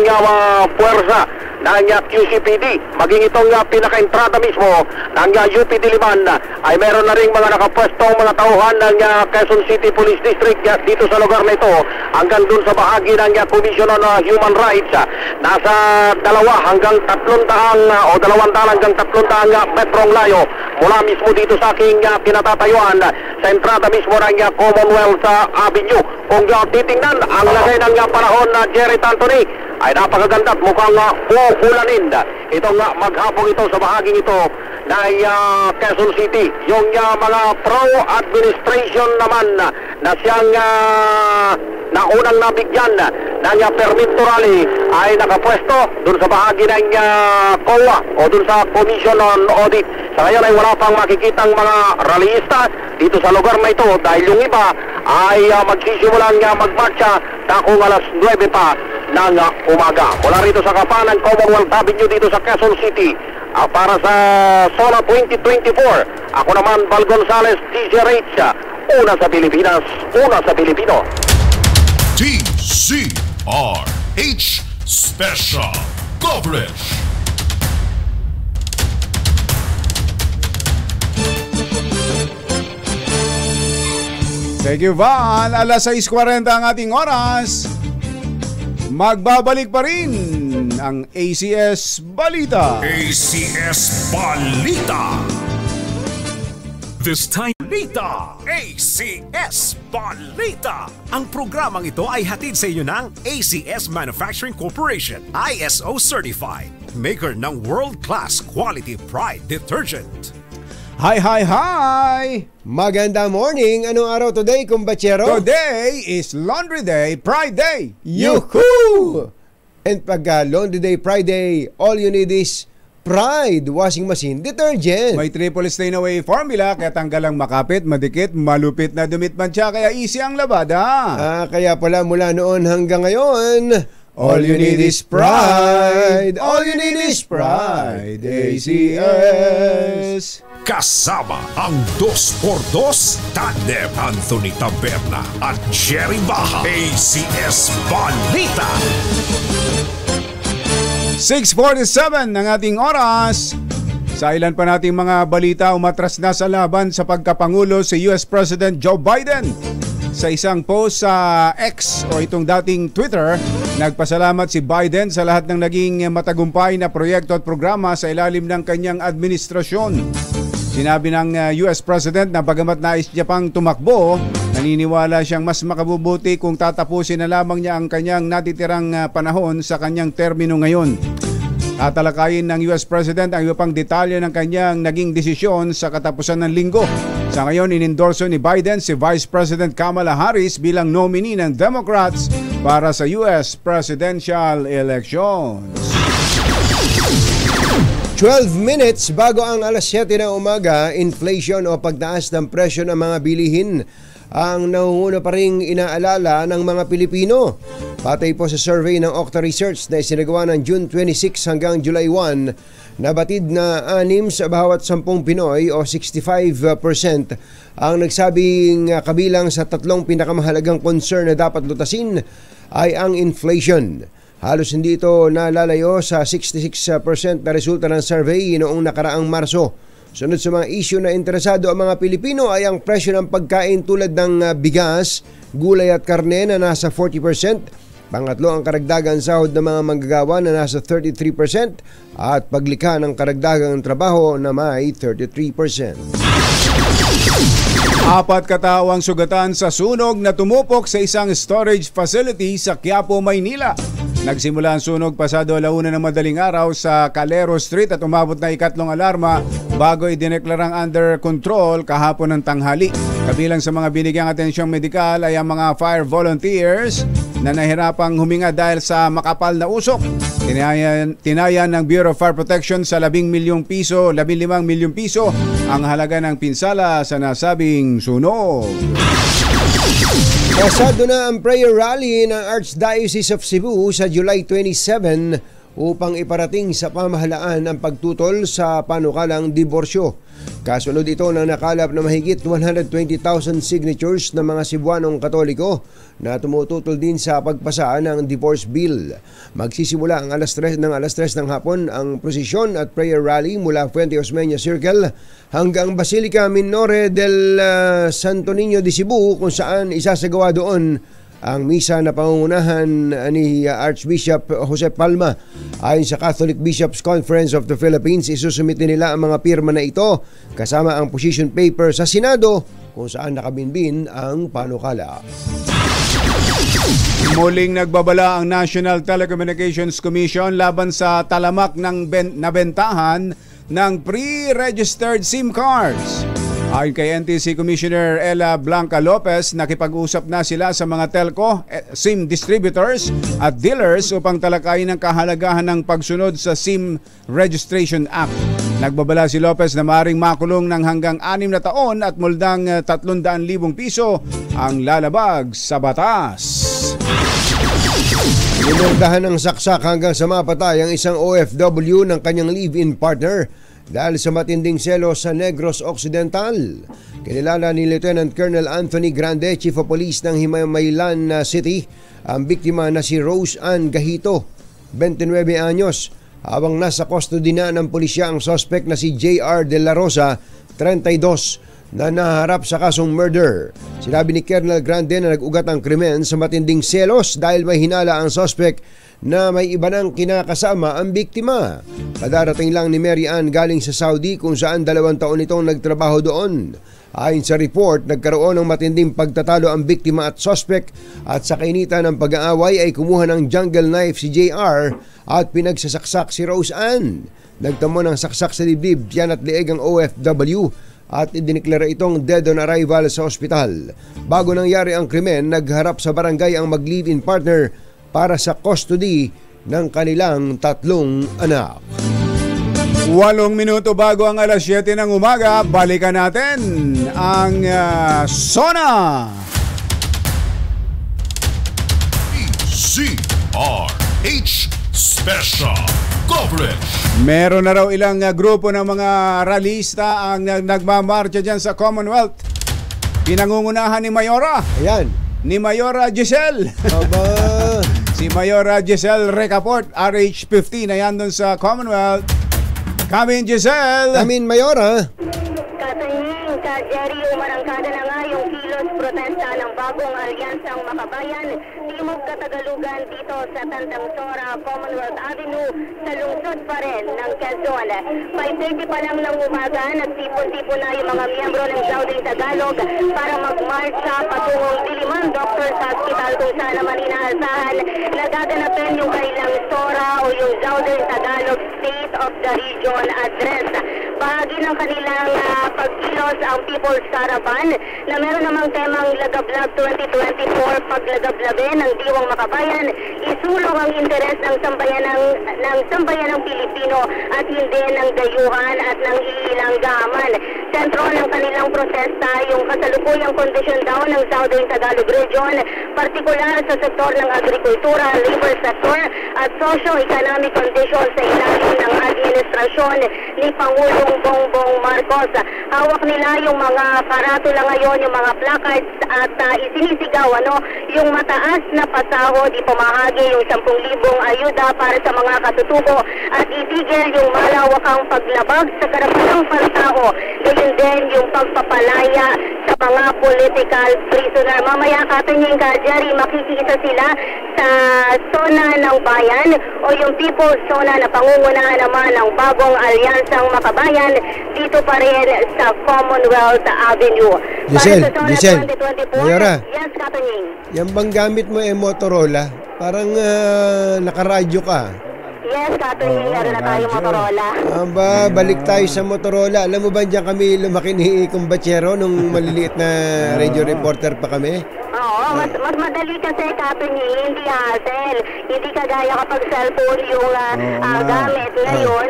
puwersa ng QCPD. Maging itong pinaka-entrada mismo ng UP Diliman ay meron na ring mga nakapwestong mga tauhan ng Quezon City Police District dito sa lugar na ito hanggang dun sa bahagi ng Commission on Human Rights. Nasa 200 hanggang 300 o 200 hanggang 300 metrong layo mula mismo dito sa aking kinatatayuan sa entrada mismo ng Commonwealth Avenue. Kung titingnan ang lagay ng panahon na Jerry Anthony ay napakaganda at mukhang bulanin itong maghapong ito sa bahaging ito na Quezon City. Yung mga pro-administration naman na siyang naunang nabigyan ng permit to rally ay nakapwesto dun sa bahagi ng COA o dun sa Commission on Audit. Sa ngayon ay wala pang makikitang mga rallyista dito sa lugar na ito dahil yung iba ay magsisimulang magmarcha na kung alas 9 pa ng umaga. Mula rito sa kapanan Commonwealth Avenue dito sa Quezon City para sa Zona 2024. Ako naman, Val Gonzales, DZRH. Una sa Pilipinas, una sa Pilipino. DZRH Special Coverage. Thank you, Val. Alas 6:40 ang ating oras. Magbabalik pa rin ang ACS Balita. ACS Balita. This time, Balita! ACS Balita! Ang programang ito ay hatid sa inyo ng ACS Manufacturing Corporation, ISO Certified, maker ng world-class quality Pride Detergent. Hi! Maganda morning! Anong araw today, kumbachero? Today is Laundry Day, Pride Day! Yuhuu! And pag Laundry Day, Pride Day, all you need is Pride Washing Machine Detergent. May triple stain away formula, kaya tanggalang makapit, madikit, malupit na dumit mantsa, kaya easy ang labada. Kaya pala mula noon hanggang ngayon, all you need is Pride! All you need is Pride! ACS! Kasama ang 2x2 Tandem Anthony Taberna at Jerry Baja. ACS Balita! 6:47 ng ating oras. Sa ilan pa nating mga balita, umatras na sa laban sa pagkapangulo si US President Joe Biden. Sa isang post sa X o itong dating Twitter, nagpasalamat si Biden sa lahat ng naging matagumpay na proyekto at programa sa ilalim ng kanyang administrasyon. Sinabi ng US President na bagamat nais niya pang tumakbo, naniniwala siyang mas makabubuti kung tatapusin na lamang niya ang kanyang natitirang panahon sa kanyang termino ngayon. Tatalakayin ng US President ang iba pang detalye ng kanyang naging desisyon sa katapusan ng linggo. Sa ngayon, inendorso ni Biden si Vice President Kamala Harris bilang nominee ng Democrats para sa US presidential elections. 12 minutes bago ang alas 7 ng umaga, inflation o pagtaas ng presyo ng mga bilihin ang nauuna pa ring inaalala ng mga Pilipino. Patay po sa survey ng Okta Research na isinagawa ng June 26 hanggang July 1, nabatid na 6 sa bawat 10 Pinoy o 65% ang nagsabing kabilang sa tatlong pinakamahalagang concern na dapat lutasin ay ang inflation. Halos hindi ito nalalayo sa 66% na resulta ng survey noong nakaraang Marso. Sunod sa mga issue na interesado ang mga Pilipino ay ang presyo ng pagkain tulad ng bigas, gulay at karne na nasa 40%. Pangatlo ang karagdagan sahod ng mga manggagawa na nasa 33% at paglikha ng karagdagang trabaho na may 33%. 4 katao ang sugatan sa sunog na tumupok sa isang storage facility sa Quiapo, Maynila. Nagsimula ang sunog pasado 1:00 ng madaling araw sa Calero Street at umabot na 3 alarma bago idineklarang under control kahapon ng tanghali. Kabilang sa mga binigyang atensyong medikal ay ang mga fire volunteers na nahirapang huminga dahil sa makapal na usok. Tinayan ng Bureau of Fire Protection sa 15 milyong piso ang halaga ng pinsala sa nasabing sunog. Pasado na ang prayer rally ng Archdiocese of Cebu sa July 27 upang iparating sa pamahalaan ang pagtutol sa panukalang diborsyo. Kasunod ito na nakalap na mahigit 120,000 signatures ng mga Cebuanong Katoliko na tumututol din sa pagpasa ng divorce bill. Magsisimula ang alas 3 ng hapon ang prosesyon at prayer rally mula Fuente Osmeña Circle hanggang Basilica Minore del Santo Niño de Cebu, kung saan isasagawa doon ang misa na pangungunahan ni Archbishop Jose Palma. Ayon sa Catholic Bishops Conference of the Philippines, isusumite nila ang mga pirma na ito kasama ang position paper sa Senado kung saan nakabinbin ang panukala. Muling nagbabala ang National Telecommunications Commission laban sa talamak ng nabentahan ng pre-registered SIM cards. Ayon kay NTC Commissioner Ella Blanca Lopez, nakipag-usap na sila sa mga telco, SIM distributors at dealers upang talakayin ang kahalagahan ng pagsunod sa SIM Registration Act. Nagbabala si Lopez na maaaring makulong ng hanggang 6 na taon at muldang 300,000 piso ang lalabag sa batas. Inurdahan ng saksak hanggang sa mapatay ang isang OFW ng kanyang live-in partner dahil sa matinding selos sa Negros Occidental. Kinilala ni Lieutenant Colonel Anthony Grande, Chief of Police ng Himaylan City, ang biktima na si Rose Ann Gahito, 29 anyos, habang nasa custody na ng pulisya ang suspect na si J.R. De La Rosa, 32, na naharap sa kasong murder. Sinabi ni Colonel Grande na nag-ugat ang krimen sa matinding selos dahil may hinala ang suspect na may iba nang kinakasama ang biktima. Kadarating lang ni Mary Ann galing sa Saudi kung saan 2 taon itong nagtrabaho doon. Ayon sa report, nagkaroon ng matinding pagtatalo ang biktima at suspect at sa kainitan ng pag-aaway ay kumuha ng jungle knife si JR at pinagsasaksak si Rose Ann. Nagtamo ng saksak sa dibdib, tiyan at leeg ang OFW at idineklara itong dead on arrival sa ospital. Bago nangyari ang krimen, nagharap sa barangay ang mag-live-in partner para sa custody ng kanilang 3 anak. 8 minuto bago ang alas 7 ng umaga, balikan natin ang SONA. DZRH Special Coverage. Meron na raw ilang grupo ng mga ralista ang nagmamarcha dyan sa Commonwealth. Pinangungunahan ni Mayora. Ayan. Ni Mayora Giselle. Aba. Si Mayora Giselle Recaport, RH15, ayan doon sa Commonwealth. Come in, Giselle. Come in, Mayora. Katanying, Jerry, umarangkada na nga yung kilos protesta ng bagong alyansang Makabayan, Timog Katagalugan dito sa Tandang Sora, Commonwealth Avenue, sa lungsod pa rin ng Quezon. 5:30 pa lang ng umaga, nagtipon-tipon na yung mga miyembro ng Southern Tagalog para magmarcha patungong Diliman Doctors Hospital kung saan naman inaasahan na gaganapin yung kailang Sora o yung Southern Tagalog State of the Region Address. Bahagi ng kanilang pagkilos ang People's Caravan na meron namang temang Lagablab 2024, paglagablabe ng Diwang Makabayan, isulong ang interes ng sambayan ng Pilipino at hindi ng dayuhan at ng ilang gaman. Sentro ng kanilang protesta yung kasalukuyang kondisyon daw ng Southern Tagalog Region, partikular sa sektor ng agrikultura, labor sector at socio-economic conditions sa ilalim ng administrasyon ni Pangulong Bongbong Marcos. Hawak nila yung mga karatula ngayon, yung mga placards at isinisigaw yung mataas na pasahod, ipamahagi yung 10,000 ayuda para sa mga katutubo at itigil yung malawakang paglabag sa karapatang pantao, gayon din yung pagpapalaya sa mga political prisoner. Mamaya Katanying, Jerry, makikita sila sa SONA ng Bayan o yung People's SONA na pangungunahan naman ng bagong alyansang Makabayan dito pa rin sa Commonwealth Avenue. Giselle, Para sa SONA Giselle, 2024, Mayora. yes, Katanying. Yan bang gamit mo Motorola? Parang nakaradyo ka. Yes, Katanying, meron na tayong Motorola. Aba, balik tayo sa Motorola. Alam mo ba diyan kami lumaki ni Kumbachero nung maliliit na radio reporter pa kami? Oo, mas madali kasi Katanying, hindi hassle. Hindi kagaya kapag cellphone yung gamit ngayon,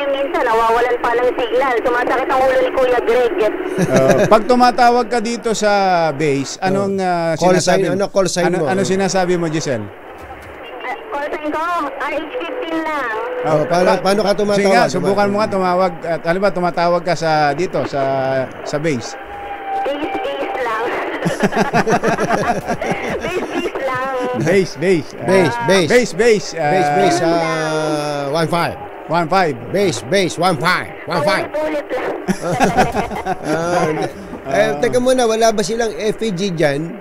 minsan nawawalan pa ng signal. Sumasakit ang ulo ni Kuya Greg. Pag tumatawag ka dito sa base, anong sinasabi mo? Call sign mo? Ano sinasabi mo, Giselle? Call sign ko, RH15 lang. Paano ka tumatawag? Sige nga, subukan mo nga tumawag. At alam ba, tumatawag ka sa dito, sa base. Base lang. Base lang. Base. 15. Base 15. Ulit lang. Teka muna, wala ba silang FPG dyan?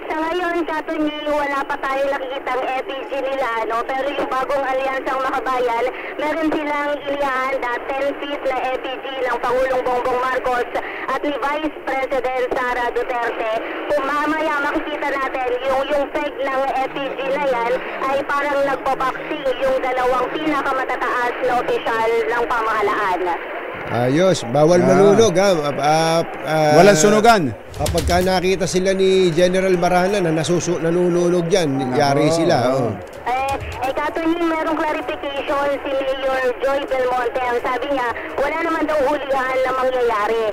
Sa ngayon, Katanying, wala pa tayo nakikitang FPG nila, pero yung bagong alyansang Makabayan, meron silang ilihanda 10 feet na FPG ng Pangulong Bongbong Marcos at ni Vice President Sara Duterte. Kung mamaya makikita natin, yung peg ng FPG na yan ay parang nagpaboxing yung dalawang pinakamatataas na opisyal ng pamahalaan. Ayos, bawal malunog Walang sunugan. Kapag ka nakita sila ni General Marana na nanununog dyan, yari sila. Katanying, merong clarification si Mayor Joy Belmonte. Ang sabi niya, wala naman daw hulihan na mangyayari.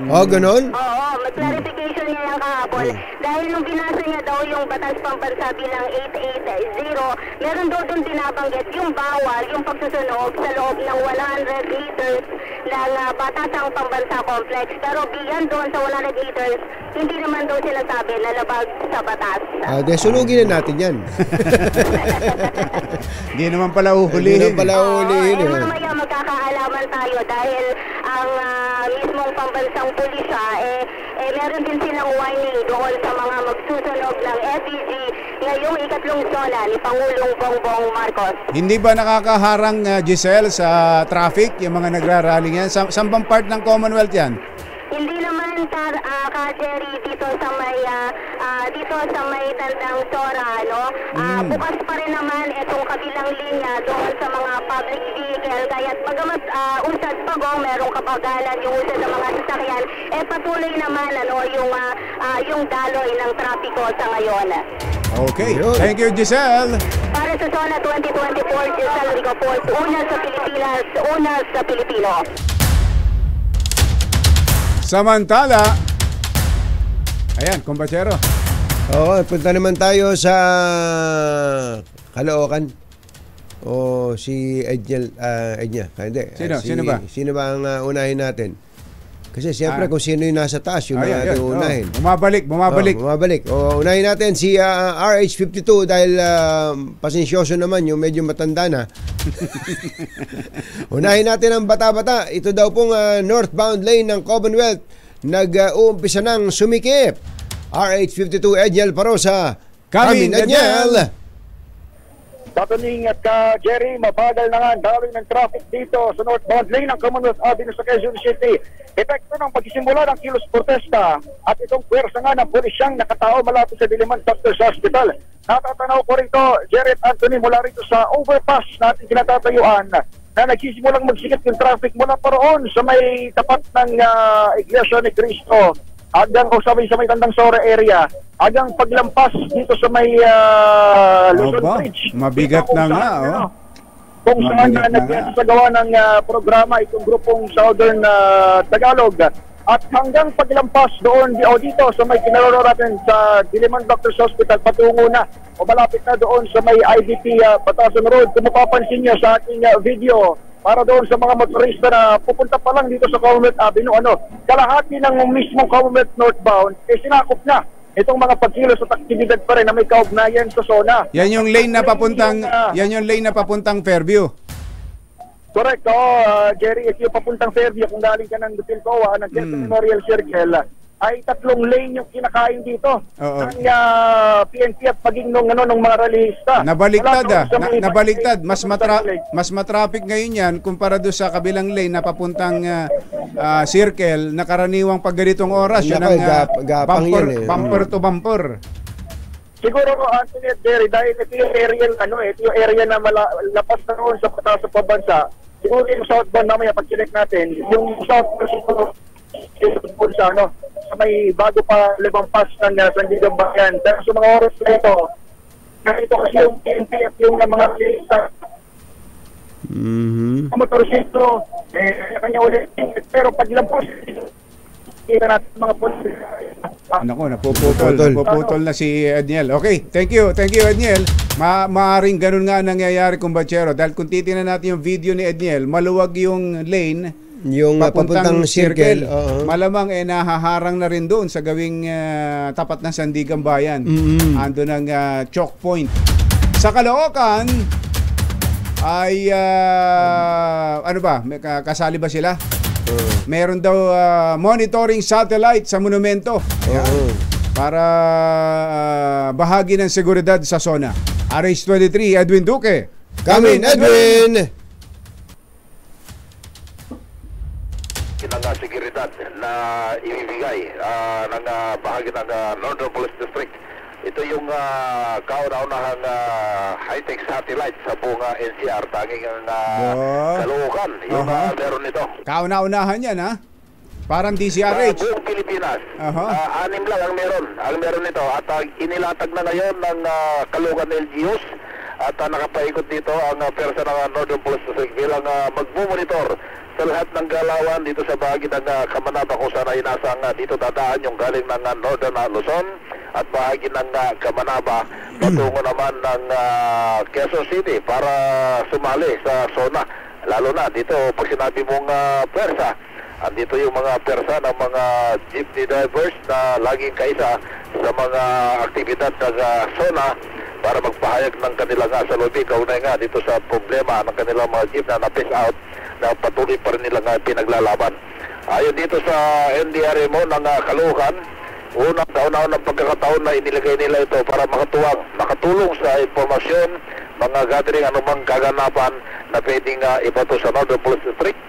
Ganon? Oo, mag-clarification niya yung kahapon. Dahil nung binasa niya daw yung Batas Pambansa bilang 880, meron daw dun binabanggit yung bawal, yung pagsusunog sa loob ng 100 meters ng Batasang Pambansa Complex. Pero beyond doon sa 100 meters, hindi naman daw sinasabi na labag sa batas. Sunugin na natin yan. Hindi naman pala uhulihin. Mamaya magkakaalaman tayo dahil ang mismong pambansang pulisya, meron din silang warning doon sa mga magsusunog ng FPG ngayong ikatlong SONA ni Pangulong Bongbong Marcos. Hindi ba nakakaharang, Giselle, sa traffic, yung mga nagrarally yan? Saan bang part ng Commonwealth yan? Hindi naman ka Jerry dito sa may Tandang Sora, no? Bukas pa rin naman itong kabilang linya doon sa mga public vehicle. Kaya't bagamat usad pagong merong kabagalan yung usad ng mga sasakyan, patuloy naman yung daloy ng trapiko sa ngayon. Okay. Thank you, Giselle. Para sa Zona 2024, Giselle Rigoport, una sa Pilipinas, una sa Pilipino. Samantala, ayan, kumpatsero. Oo, punta naman tayo sa Caloocan. O si Ednya. Hindi. Sino ba? Sino ba ang unahin natin? Kasi siyempre kung sino yung nasa taas, yun na natin unahin. Bumabalik. O, unahin natin si RH52 dahil pasensyoso naman yung medyo matanda na. Unahin natin ang bata-bata. Ito daw pong northbound lane ng Commonwealth. Nag-uumpisa ng sumikip. RH52 Edniel Parosa. Kami Edniel. Tatuning at Jerry, mabagal na nga ang daloy ng traffic dito sa northbound lane ng Commonwealth Avenue sa Quezon City. Epekto ng pagsisimula ng kilos protesta at itong pwersa nga ng pulisyang nakatao malapit sa Diliman Doctors Hospital. Natatanaw ko rito, Jerry at Anthony, mula rito sa overpass na ating kinatatayuan na nagsisimulang magsikip yung traffic mula pa roon sa may tapat ng Iglesia ni Cristo hanggang sa may Tandang Sora area, hanggang paglampas dito sa may Luzon Bridge. Mabigat na nga, Kung saan nagsasagawa ng programa itong grupong Southern Tagalog. At hanggang paglampas doon dito sa may kinaroro natin sa Diliman Doctors Hospital, patungo na o malapit na doon sa may IDP Batasan Road. Kung mapapansin nyo sa ating video, para doon sa mga motorista na pupunta pa lang dito sa Commonwealth Avenue, kalahati ng mismong Commonwealth northbound, sinakop na itong mga pagkilos at aktibidad pa rin na may kaugnayan sa zona. Yan yung lane na papuntang Fairview. Correct, Jerry, if yung papuntang Fairview, kung galing ka ng Pilcoa, ng Memorial Circle, ay 3 lane yung kinakain dito ng PNP at paging nung mga rallyista. Nabaliktad. Mas matraffic ngayon yan kumpara doon sa kabilang lane na papuntang circle na karaniwang pag ganitong oras. Yun ang bumper to bumper. Siguro Anthony at Jerry, dahil ito yung area na lapas na roon sa pataas sa pabansa. Siguro yung southbound mamaya pag select natin, yung southbound sa may bago pa libang pass ng Sandigan Bayan. Pero sa mga oras na ito kasi yung PNPF yung mga lista. Motorisito, kanya ulit. Pero pag lampos, kita natin mga police. Naku, napuputol na si Edniel. Okay, thank you Edniel. Maaring ganun nga nangyayari, kumpatsero. Dahil kung titingnan natin yung video ni Edniel, maluwag yung lane, yung papuntang circle. Malamang nahaharang na rin doon sa gawing tapat ng Sandigan Bayan. Ando ng choke point. Sa Caloocan ay kasali ba sila? Meron daw monitoring satellite sa monumento. Para bahagi ng seguridad sa zona. RH23 Edwin Duque. Kami Edwin. Ng seguridad na ibibigay ng bahagi ng Northern Police District. Ito yung kauna-unahang high-tech satellite sa buong NCR. Tanging Caloocan yung meron nito. Kauna-unahan yan, ha? Parang DCRH. Buong Pilipinas. 6 lang ang meron nito. At inilatag na ngayon ng Caloocan LGUs. At nakapaikot dito ang persa ng Northern Police District bilang magmumonitor sa lahat ng galawan dito sa bahagi ng Kamanaba, kung saan ay nasang dito dadaan yung galing ng Northern Luzon at bahagi ng Kamanaba patungo naman ng Quezon City para sumali sa zona. Lalo na dito pag sinabi mong persa, andito yung mga persa ng mga jeepney drivers na laging kaisa sa mga aktibidad ng zona para magpahayag ng kanilang salubing kaunay nga dito sa problema ng kanilang mga jeep na na-piss out na patuloy pa rin nilang pinaglalaban. Ayon dito sa NDRMO ng Caloocan, unang pagkakataon na inilagay nila ito para makatulong sa informasyon, mga gathering, anumang kaganapan na pwedeng ibato sa Northern Police District.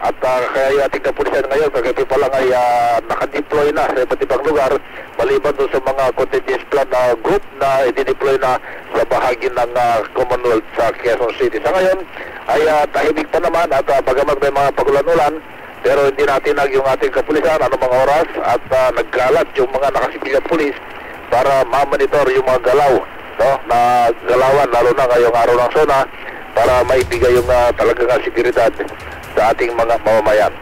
At kaya yung ating kapulisan ngayon, kagabi pa lang ay nakadeploy na sa iba't ibang lugar, maliban doon sa mga contingency plan na group na i-deploy na sa bahagi ng Commonwealth sa Quezon City. Sa ngayon ay tahimik pa naman at bagamat may mga pagulan-ulan, pero hindi natinag yung ating kapulisan anong mga oras at nagkalat yung mga nakasipilyang pulis para ma-monitor yung mga galaw, no, na galawan, lalo na ngayong araw ng SONA, para maibigay yung talagang seguridad sa ating mga mamamayan.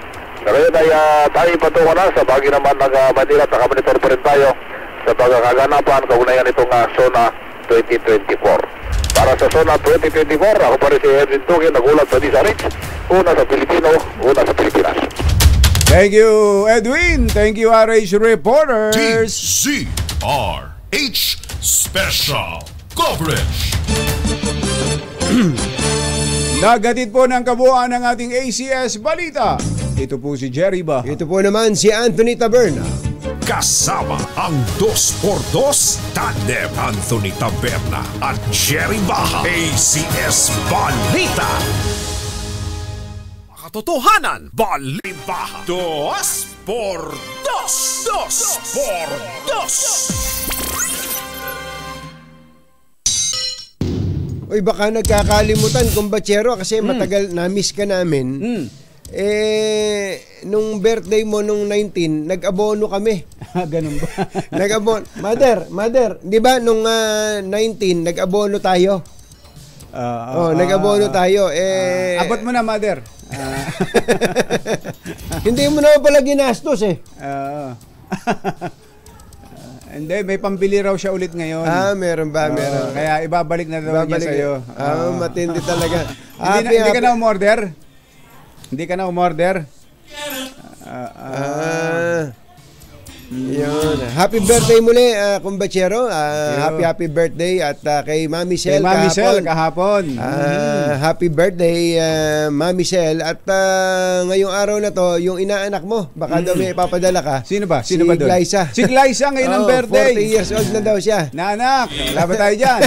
Ngayon ay tayo patungo na sa bahagi naman ng Manila at nakamonitor pa rin tayo sa pagkakaganapan kaugnayan itong SONA 2024. Para sa SONA 2024, ako pa rin si Edwin Tugin, nagulat sa DZRH, una sa Pilipino, una sa Pilipinas. Thank you, Edwin. Thank you, RH Reporters. DZRH Special Coverage. Nagatid po ng kabuuan ng ating ACS Balita. Ito po si Jerry Baha. Ito po naman si Anthony Taberna. Kasama ang 2x2 Tandem Anthony Taberna at Jerry Baha. ACS Balita. Katotohanan, Balita. 2x2. 2x2. Uy, baka nagkakalimutan, kumbachero, kasi matagal na-miss ka namin. Nung birthday mo nung 19, nag-abono kami. Ganun ba? Nag-abono. Mother, di ba nung 19, nag-abono tayo? Nag-abono tayo. Abot mo na, Mother. Hindi mo na pala ginastos eh. Hindi, may pambili raw siya ulit ngayon. Meron ba? Meron. Kaya ibabalik na daw niya sa'yo. Matindi talaga. Hindi ka na umorder? Hindi ka na umorder? Yun. Happy birthday muli, kumbachero. Happy birthday at kay Mami Sel kahapon. Happy birthday, Mami Sel. At ngayong araw na to, yung inaanak mo, baka daw may ipapadala ka. Sino ba? Si ba doon? Glyza. Si Glyza ngayon ang birthday. 40 years old na daw siya. Nanak, laban tayo dyan.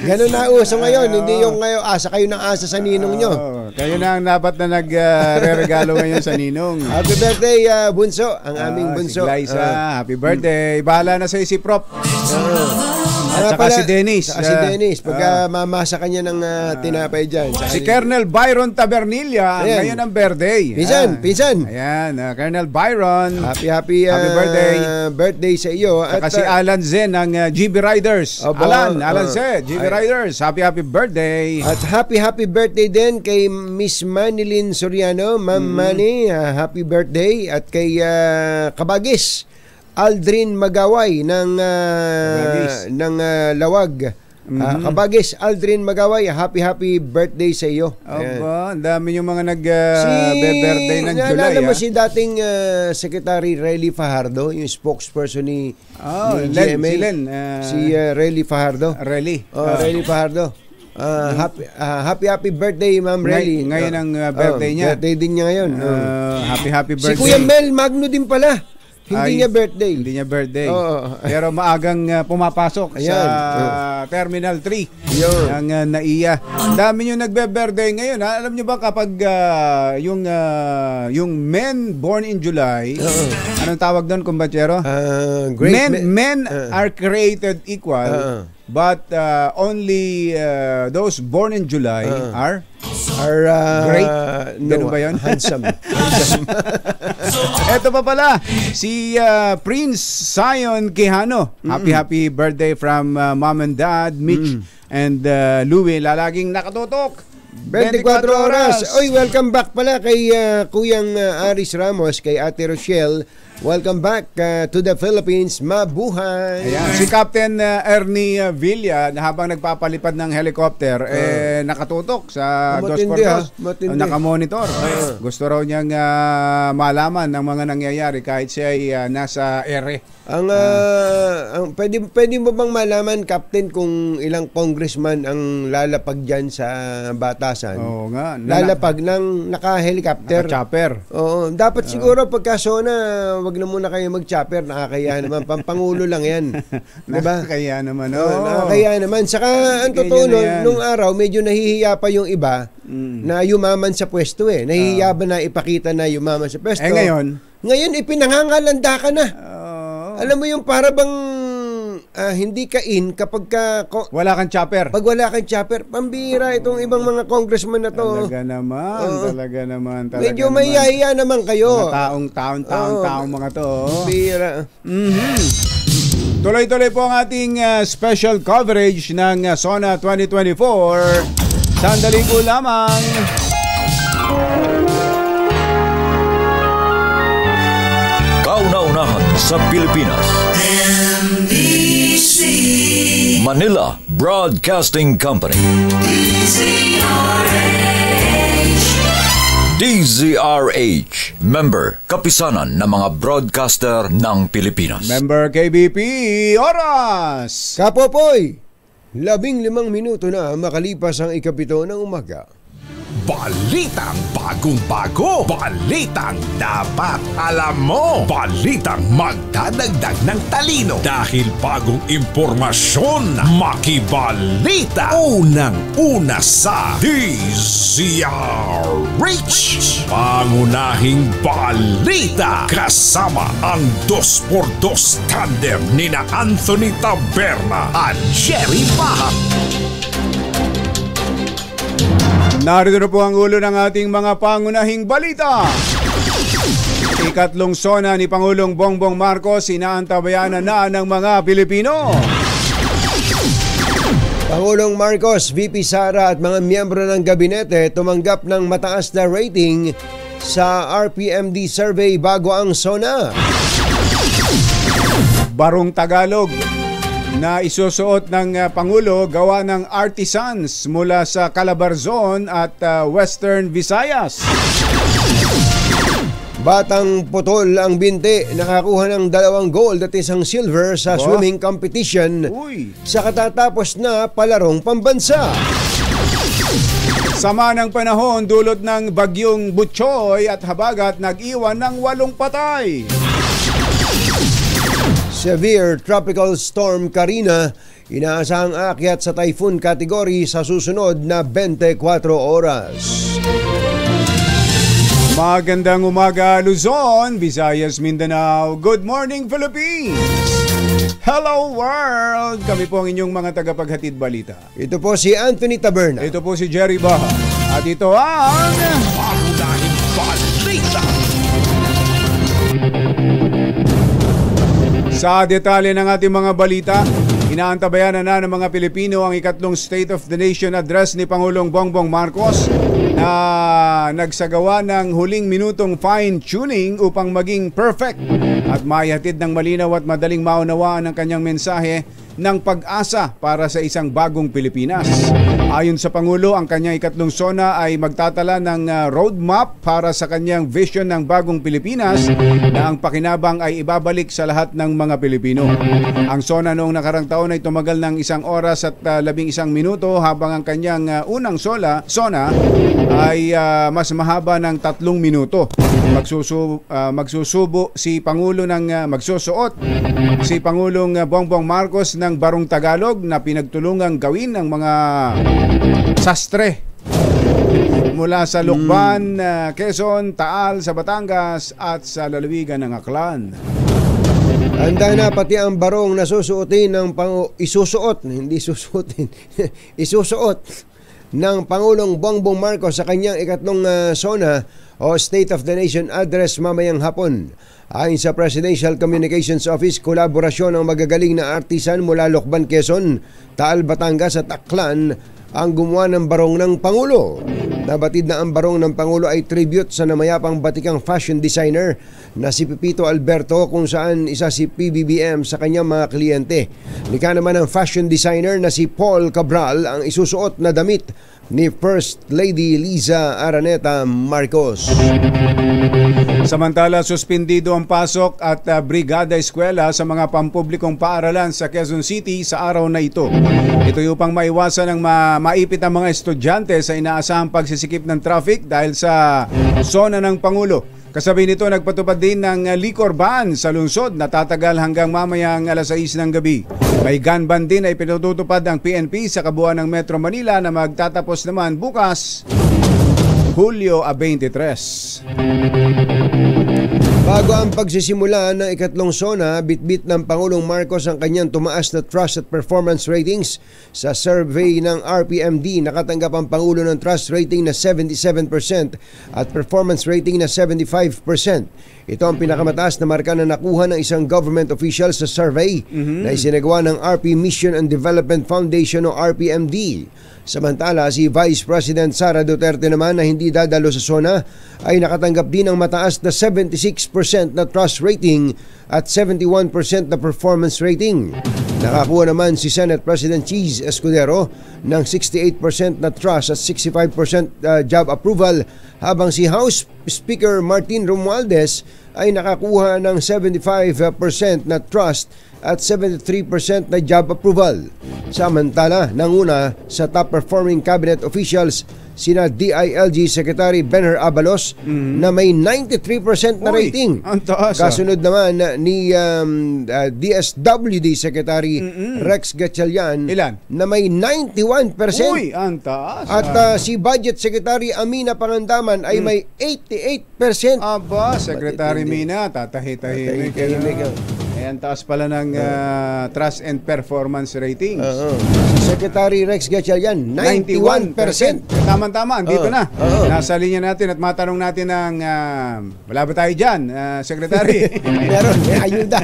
Ganun na uso ngayon. Hindi yung ngayon, kayo ng asa sa ninong nyo. Kayo na ang dapat na nagre-regalo ngayon sa ninong. Happy birthday, Bunso, ang aming Bunso. Si Glyza, happy birthday. Bahala na sa'yo si Prop. At saka si Dennis. Pagka mamasa kanya ng tinapay dyan. Si Colonel Byron Tabernilla, ngayon ang birthday. Pinsan. Ayan, Colonel Byron. Happy birthday. Birthday sa iyo. At si Alan Zen ng GB Riders. Alan Zen, GB Riders. Happy birthday. At happy birthday din kay Miss Manilyn Soriano, Ma'am Manny. Happy birthday. At kay Kabagis Aldrin Magaway ng Lawag. Kabagis Aldrin Magaway, happy birthday sa iyo. Ang dami yung mga nag-birthday ng July. Naalala mo si dating Secretary Relly Fajardo, yung spokesperson ni GMA. Si Relly Fajardo. Relly Fajardo. Happy birthday, Ma'am Relly. Ngayon ang birthday niya. Birthday din niya ngayon. Happy birthday. Si Kuya Mel Magno din pala. Hindi niya birthday. Pero maagang pumapasok sa Terminal 3 ng NAIA. Dami yung nagbe-birthday ngayon. Alam niyo ba kapag yung men born in July, anong tawag doon, kumbachero? Men are created equal, but only those born in July are great. Ganun ba yun? Handsome. Eto pa pala, si Prince Zion Quijano. Happy birthday from Mom and Dad, Mitch and Louie. Lalaging nakatutok. 24 oras. Oy, welcome back pala kay Kuyang Aris Ramos, kay Ate Rochelle. Welcome back to the Philippines. Mabuhay. Ayan, si Captain Ernie Villa, na habang nagpapalipad ng helicopter, nakatutok sa 2x2. Nakamonitor. Gusto raw niyang malaman ng mga nangyayari kahit siya ay nasa ere. Pwede mo bang malaman, Captain, kung ilang congressman ang lalapag dyan sa batasan? Oo nga. Lalapag ng naka-helicopter. Naka-chopper. Oo. Dapat siguro pagka SONA, wag na muna kayo mag-chopper. Nakakaya naman. Pampangulo lang yan. Diba? Nakakaya naman. Nakakaya naman. Saka, ang totoo nung araw, medyo nahihiya pa yung iba na yumaman sa pwesto eh. Nahihiya ba na ipakita na yumaman sa pwesto? Ngayon? Ngayon, ipinangangalanda ka na. Alam mo yung para bang hindi ka in kapag wala kang chopper. Pag wala kang chopper, pambira itong ibang mga congressman na to. Talaga naman. Medyo mahihiya naman kayo. Mga taong mga to. Pambira. Tuloy-tuloy po ang ating special coverage ng SONA 2024. Sandali po lamang. Kauna-unahan sa Pilipinas. NBC Manila Broadcasting Company. DZRH, member kapisanan ng mga broadcaster ng Pilipinas. Member KBP, oras! Kapopoy, 15 minuto na makalipas ang 7 ng umaga. Balitang bagong-bago. Balitang dapat alam mo. Balitang magdadagdag ng talino. Dahil bagong impormasyon, makibalita. Unang-una sa DZRH. Pangunahing balita. Kasama ang 2x2 tandem nina Anthony Taberna at Jerry Baha. Narito na po ang ulo ng ating mga pangunahing balita. Ikatlong SONA ni Pangulong Bongbong Marcos inaantabayanan na ng mga Pilipino. Pangulong Marcos, VP Sara at mga miyembro ng gabinete tumanggap ng mataas na rating sa RPMD survey bago ang SONA. Barong Tagalog na isusuot ng Pangulo gawa ng artisans mula sa Calabarzon at Western Visayas. Batang putol ang binti, nakakuha ng 2 gold at 1 silver sa swimming competition sa katatapos na palarong pambansa. Sama ng panahon dulot ng bagyong Butchoy at Habagat nag-iwan ng 8 patay. Severe Tropical Storm Karina, inaasahang aakyat sa typhoon category sa susunod na 24 oras. Magandang umaga Luzon, Visayas, Mindanao. Good morning Philippines! Hello world! Kami po ang inyong mga tagapaghatid balita. Ito po si Anthony Taberna. Ito po si Jerry Baha. At ito ang Pangunahing balita. Sa detalye ng ating mga balita, inaantabayanan na ng mga Pilipino ang ikatlong State of the Nation address ni Pangulong Bongbong Marcos na nagsagawa ng huling minutong fine-tuning upang maging perfect at maihatid ng malinaw at madaling maunawaan ang kanyang mensahe ng pag-asa para sa isang bagong Pilipinas. Ayon sa Pangulo, ang kanyang ikatlong SONA ay magtatala ng roadmap para sa kanyang vision ng bagong Pilipinas na ang pakinabang ay ibabalik sa lahat ng mga Pilipino. Ang SONA noong nakarang taon ay tumagal ng 1 oras at 11 minuto habang ang kanyang unang SONA ay mas mahaba ng 3 minuto. Magsusubo si Pangulo magsusuot si Pangulong Bongbong Marcos ng barong Tagalog na pinagtulungang gawin ng mga sastre mula sa Lukban, Quezon, Taal, sa Batangas at sa lalawigan ng Aklan. Handa na pati ang barong na susuot ng Pangulong Bongbong Marcos sa kanyang ikatlong SONA o State of the Nation address mamayang hapon. Ayon sa Presidential Communications Office, kolaborasyon ng magagaling na artisan mula Lukban, Quezon, Taal, Batangas at Aklan ang gumawa ng barong ng Pangulo. Nabatid na ang barong ng Pangulo ay tribute sa namayapang batikang fashion designer na si Pepito Alberto, kung saan isa si PBBM sa kanyang mga kliyente. Likha naman ng fashion designer na si Paul Cabral ang isusuot na damit ni First Lady Liza Araneta Marcos. Samantala, suspendido ang pasok at brigada eskwela sa mga pampublikong paaralan sa Quezon City sa araw na ito. Ito upang maiwasan ang maipit ang mga estudyante sa inaasahang pagsisikip ng traffic dahil sa SONA ng Pangulo. Kasabay nito, nagpatupad din ng liquor ban sa lungsod na tatagal hanggang mamayang 6:00 ng gabi. May gun ban din ay pinututupad ang PNP sa kabuuan ng Metro Manila na magtatapos naman bukas Hulyo 23. Bago ang pagsisimula ng ikatlong SONA, bitbit ng Pangulong Marcos ang kanyang tumaas na trust at performance ratings. Sa survey ng RPMD, nakatanggap ang Pangulo ng trust rating na 77% at performance rating na 75%. Ito ang pinakamataas na marka na nakuha ng isang government official sa survey na isinagawa ng RP Mission and Development Foundation o RPMD. Samantala, si Vice President Sara Duterte naman na hindi dadalo sa SONA ay nakatanggap din ng mataas na 76% na trust rating at 71% na performance rating. Nakakuha naman si Senate President Cheese Escudero ng 68% na trust at 65% job approval, habang si House Speaker Martin Romualdez ay nakakuha ng 75% na trust at 73% na job approval. Samantala, nanguna sa top-performing cabinet officials sina DILG Secretary Benher Abalos na may 93% na rating. Ang taas, Kasunod naman ni DSWD Secretary Rex Gatchalian na may 91%. Uy, ang taas. At si Budget Secretary Amina Pangandaman ay may 88%. Aba, Secretary Mina, tatahi-tahimik. Ayan, taas pala ng trust and performance ratings. Secretary Rex Gatchalian, 91%. Tama-tama, andito na. Nasa linya natin at matanong natin ng wala ba tayo dyan, Secretary? Meron, may ayuda.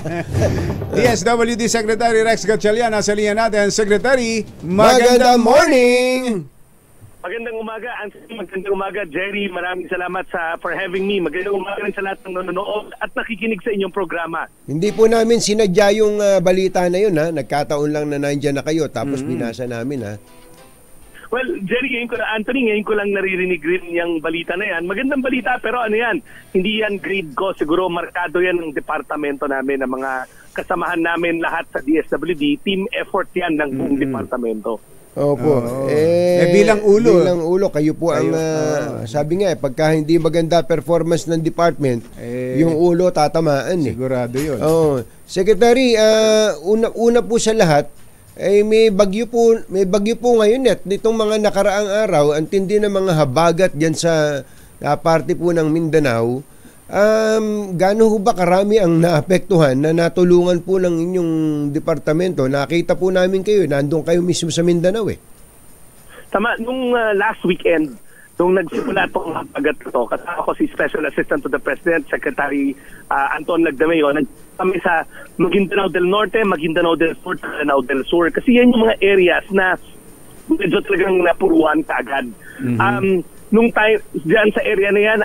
DSWD Secretary Rex Gatchalian, nasa linya natin. Secretary, magandang morning! Magandang umaga, Anthony. Magandang umaga, Jerry. Maraming salamat for having me. Magandang umaga rin sa lahat ng nanonood at nakikinig sa inyong programa. Hindi po namin sinadya yung balita na yun, ha? Nagkataon lang na nandyan na kayo tapos binasa namin, ha? Well, Jerry, ngayon ko lang naririnig rin yung balita na yan. Magandang balita, pero ano yan? Hindi yan grade ko. Siguro markado yan ng departamento namin, ng mga kasamahan namin lahat sa DSWD. Team effort yan ng buong departamento. Opo. Bilang ulo, kayo po ang sabi nga pagka hindi maganda performance ng department, yung ulo tatamaan. Sigurado yun. Secretary, una po sa lahat, may bagyo po ngayon nitong mga nakaraang araw, ang tindi ng mga habagat diyan sa parte po ng Mindanao. Gaano ho ba karami ang naapektuhan na natulungan po ng inyong departamento? Nakita po namin kayo, nandun kayo mismo sa Mindanao Tama, nung last weekend, nung nagsimula itong habagat ito, kasama ko si Special Assistant to the President, Secretary Anton Lagdameo, kami sa Maguindanao del Norte, Maguindanao del Sur, Maguindanao del Sur, kasi yan yung mga areas na medyo talagang napuruan kaagad. Nung time diyan sa area na yan,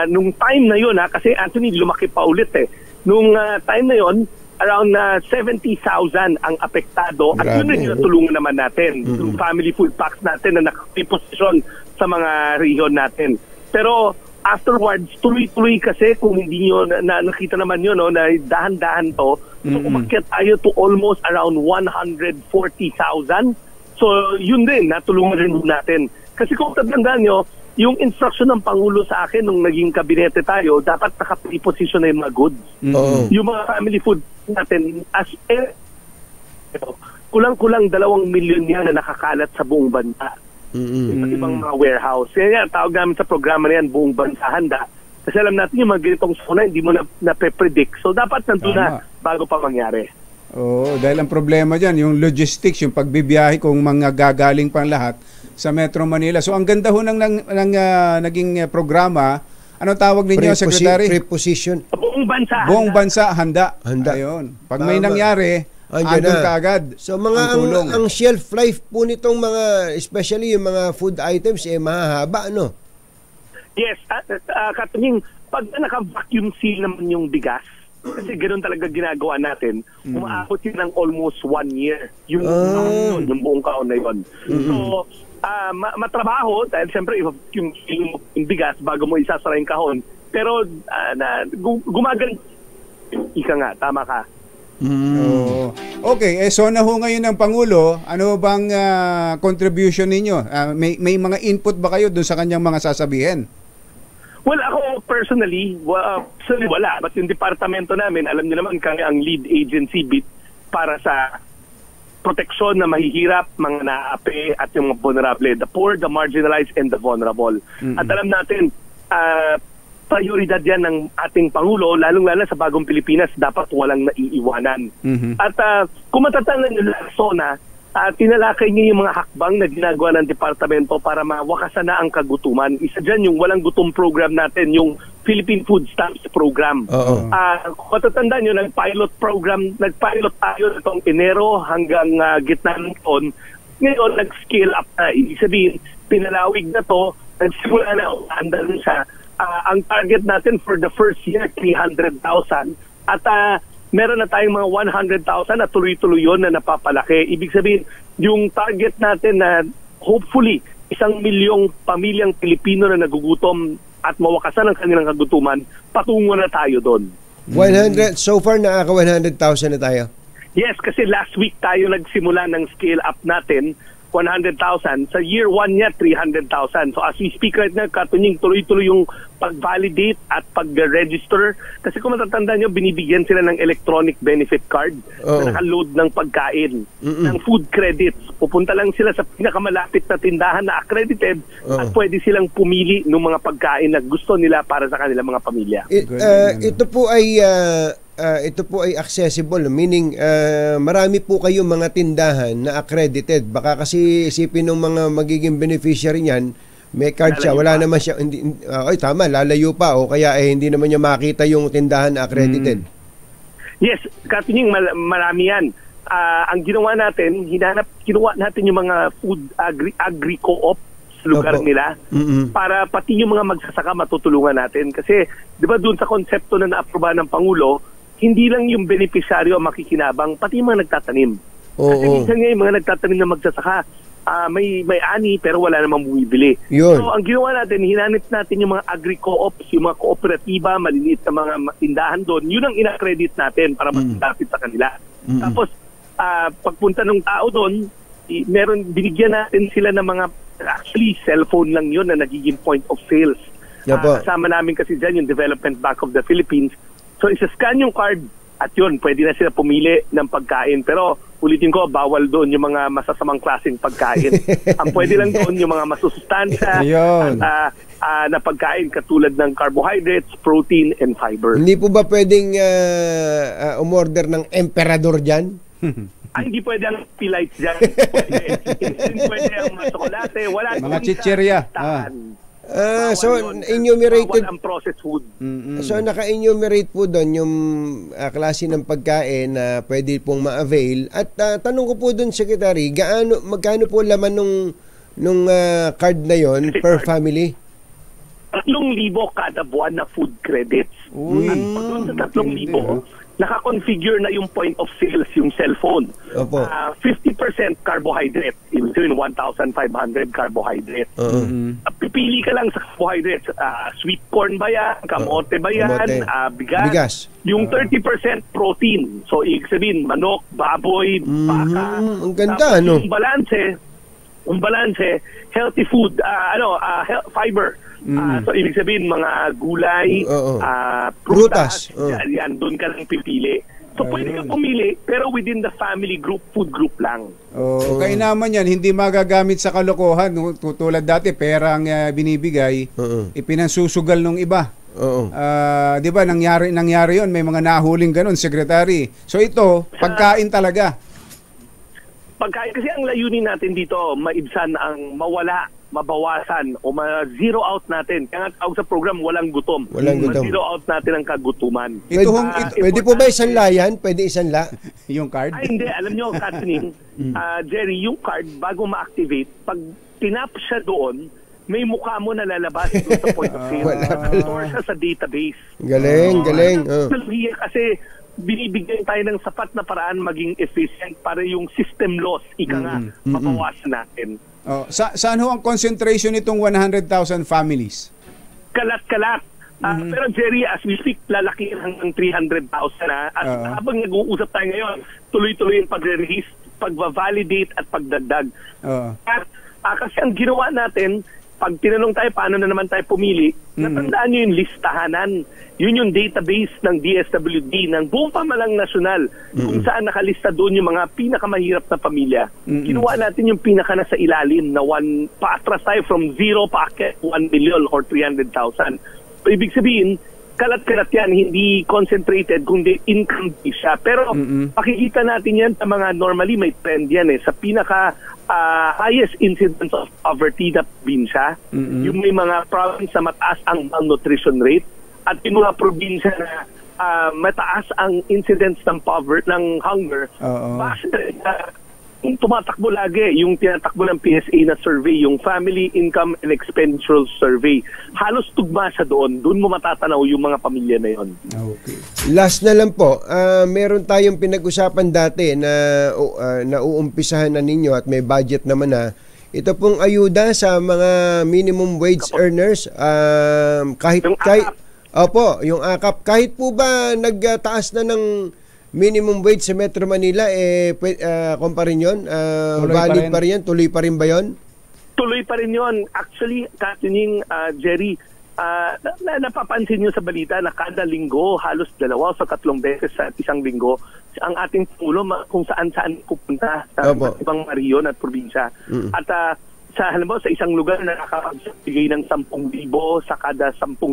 nung time na yun, kasi Anthony, lumaki pa ulit nung time na yun, around 70,000 ang apektado. Grabe. At yun rin yung tulungan naman natin yung family food packs natin na nakaposisyon sa mga region natin. Pero afterwards, tuloy-tuloy kasi kung hindi nyo nakita naman yun, na dahan-dahan to, so umakyat tayo to almost around 140,000. So yun din, natulungan rin natin. Kasi kung tatandaan nyo, yung instruction ng Pangulo sa akin nung naging kabinete tayo, dapat naka-preposition na yung mga goods. Yung mga family food natin, kulang-kulang 2 milyon yan na nakakalat sa buong bansa. Ibang mga warehouse. Kaya tawag namin sa programa na yan, buong bansa handa. Kasi alam natin yung mga ganitong SONA, hindi mo na-predict. So dapat nandun na bago pa mangyari. Dahil ang problema dyan, yung logistics, yung pagbibiyahe kung mga gagaling pang lahat sa Metro Manila. So ang ganda ho ng naging programa. Ano tawag ninyo, Secretary? Preposition. Buong bansa handa. Ayun. Pag may nangyari, andun ka agad. So mga ang shelf life po nitong mga, especially yung mga food items, mahahaba, no? Yes. Katunying, pag naka-vacuum seal naman yung bigas, kasi ganoon talaga ginagawa natin, umaabot yun ng almost 1 year. Yung buong kaon na yun. So, matrabaho dahil siyempre yung bigas bago mo isasara yung kahon, pero gumagal ika nga, tama ka. Okay, SONA ho ngayon ng Pangulo, ano bang contribution ninyo? May mga input ba kayo dun sa kanyang mga sasabihin? Well, ako personally wala. But yung departamento namin, alam niyo naman kami ang lead agency bit para sa proteksyon na mahihirap, mga naapi at yung mga vulnerable, the poor, the marginalized, and the vulnerable. At alam natin, prioridad yan ng ating Pangulo, lalong-lalo sa bagong Pilipinas, dapat walang naiiwanan. At kung matatandaan nyo, SONA, tinalakay niya yung mga hakbang na ginagawa ng departamento para mawakasan na ang kagutuman. Isa dyan yung walang gutom program natin, yung Philippine Food Stamps Program. Kung matatandaan nyo, nag-pilot tayo itong Enero hanggang gitna ng taon. Ngayon, nag-scale up na. Ibig sabihin, pinalawig na to, nagsimula na andal siya. Ang target natin for the first year, 300,000. At meron na tayong mga 100,000 na tuloy-tuloy yun na napapalaki. Ibig sabihin, yung target natin na hopefully 1 milyong pamilyang Pilipino na nagugutom at mawakasan ang kanilang kagutuman, patungo na tayo doon. 100, so far nakaka 100,000 na tayo? Yes, kasi last week tayo nagsimula ng scale up natin, 100,000. Sa year 1 niya, 300,000. So as we speak right now, Katunying, tuloy-tuloy yung pag-validate at pag-register. Kasi kung matatandaan nyo, binibigyan sila ng electronic benefit card na nakaload ng pagkain, ng food credits. Pupunta lang sila sa pinakamalapit na tindahan na accredited at pwede silang pumili ng mga pagkain na gusto nila para sa kanilang mga pamilya. Ito po ay accessible, meaning marami po kayong mga tindahan na accredited. Baka kasi isipin ng mga magiging beneficiary niyan, may card siya, wala naman siya, tama, lalayo pa o kaya hindi naman niya makita yung tindahan na accredited. Yes, Katunying, marami yan. Ang ginawa natin, kinuha natin yung mga food agri-co-op sa lugar nila para pati yung mga magsasaka matutulungan natin. Kasi, di ba doon sa konsepto na naaproba ng Pangulo, hindi lang yung benepisyaryo ang makikinabang, pati yung mga nagtatanim. Kasi minsan nga yung mga nagtatanim na magsasaka, may ani pero wala namang bumibili. So ang ginawa natin, hinanip natin yung mga agri-co-ops, yung mga kooperatiba, maliliit na mga tindahan doon, yun ang ina-credit natin para mas lapit sa kanila. Tapos, pagpunta ng tao doon, binigyan natin sila ng mga, actually cellphone lang yun na nagiging point of sales. Kasama namin kasi dyan yung Development Bank of the Philippines. So isa-scan yung card at yun, pwede na sila pumili ng pagkain. Pero ulitin ko, bawal doon yung mga masasamang klaseng pagkain. Ang pwede lang doon yung mga masusustansya at na pagkain katulad ng carbohydrates, protein, and fiber. Hindi po ba pwedeng umorder ng emperador dyan? Hindi pwede ang P-lights dyan. Pwede ang chocolate. Wala mga chichirya. So enumerated ang processed food. So naka-enumerate po doon yung klase ng pagkain na pwede pong ma-avail. At tanong ko po doon, Secretary, magkano po laman nung card na yon per family? 3,000 kada buwan na food credits. At pag doon sa 3,000, naka-configure na yung point of sales, yung cellphone. 50% carbohydrate. Ibig sabihin, 1,500 carbohydrate. Pipili ka lang sa carbohydrates. Sweet corn ba yan? Kamote ba yan? Bigas. Yung 30% protein. So, ibig sabihin, manok, baboy, baka. Ang ganda, ano? Yung balanse, healthy food, fiber. So, ibig sabihin, mga gulay, prutas, yan, doon ka lang pipili. So, pwede ka pumili, pero within the family group, food group lang. Kaya naman yan, hindi magagamit sa kalokohan. Tulad dati, pera ang binibigay, ipinansusugal nung iba. Di ba, nangyari yon, may mga nahuling ganun, Secretary. So, ito, pagkain talaga. Pagkain, kasi ang layunin natin dito, maibsan ang mawala, mabawasan o ma-zero out natin. Kaya nga tawag sa program, walang gutom. Ma-zero out natin ang kagutuman. Pwede po ba isang layan? Pwede isang yung card? Ay, hindi. Alam nyo, Catherine, Jerry, yung card, bago ma-activate, pag tinap siya doon, may mukha mo na lalabas doon sa point of sale. Store siya sa database. Galing. Kasi binibigyan tayo ng sapat na paraan maging efficient para yung system loss, mabawasan natin. Saan ho ang concentration nitong 100,000 families? Kalat-kalat. Pero Jerry, as we speak, lalaki hanggang 300,000 na. At habang nag-uusap tayo ngayon, tuloy-tuloy yung pag-release, pag-validate at pagdagdag. At kasi ang ginawa natin, pag tinanong tayo, paano na naman tayo pumili, natandaan nyo yung listahanan. Yun yung database ng DSWD, ng buong pamalang nasyonal, kung saan nakalista doon yung mga pinakamahirap na pamilya. Kinuha natin yung pinaka nasa ilalim na paatras tayo from 0 packet 1 million or 300,000. So, ibig sabihin, kalat-kalat yan, hindi concentrated, kundi income siya. Pero pakikita natin yan sa mga normally may trend yan sa pinaka highest incidence of poverty na probinsya. Yung may mga province na mataas ang malnutrition rate at yung mga probinsya na mataas ang incidence ng hunger. Yung tumatakbo lagi, yung tinatakbo ng PSA na survey, yung Family Income and Expenditure Survey. Halos tugma siya doon. Doon mo matatanaw yung mga pamilya na yon. Okay. Last na lang po, meron tayong pinag-usapan dati na nauumpisahan na ninyo at may budget naman na. Ito pong ayuda sa mga minimum wage earners, kahit yung AKAP, kahit po ba nagtaas na ng minimum wage sa Metro Manila, kung pa rin yun? Valid pa rin yan? Tuloy pa rin ba yun? Tuloy pa rin yun. Actually, Katunying, Jerry, napapansin nyo sa balita na kada linggo, halos 2 o 3 beses sa isang linggo, ang ating Pangulo kung saan-saan pupunta sa ibang mariyon at probinsya. At halimbawa, sa isang lugar na nakakapagbigay ng 10,000 sa kada 10,000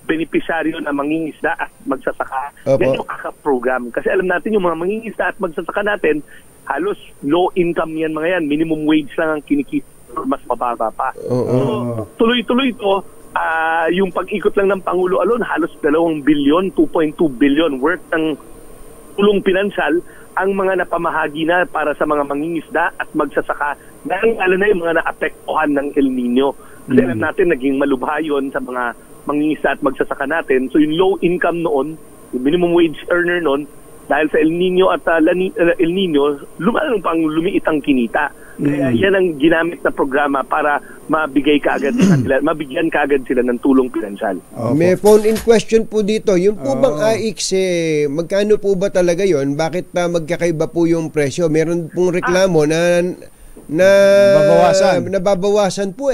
benepisyaryo na mangingisda at magsasaka. Yan yung AKAP program. Kasi alam natin yung mga mangingisda at magsasaka natin, halos low income yan mga yan. Minimum wage lang ang kinikita, mas mababa pa. So, tuloy-tuloy ito. Yung pag-ikot lang ng Pangulo alone, halos 2 billion, 2.2 billion worth ng tulong pinansyal ang mga napamahagi na para sa mga mangingisda at magsasaka. Lalo na yung mga naapektuhan ng El Nino. Kasi alam natin, naging malubha yun sa mga mangingisda at magsasaka natin. So yung low income noon, yung minimum wage earner noon, dahil sa El Nino at El Nino, lumiit ang kinita. Kaya yan ang ginamit na programa para mabigyan kaagad sila ng tulong pinansyal. May phone-in question po dito. Yung po bang AIX, magkano po ba talaga yon? Bakit magkakaiba po yung presyo? Meron pong reklamo na nababawasan po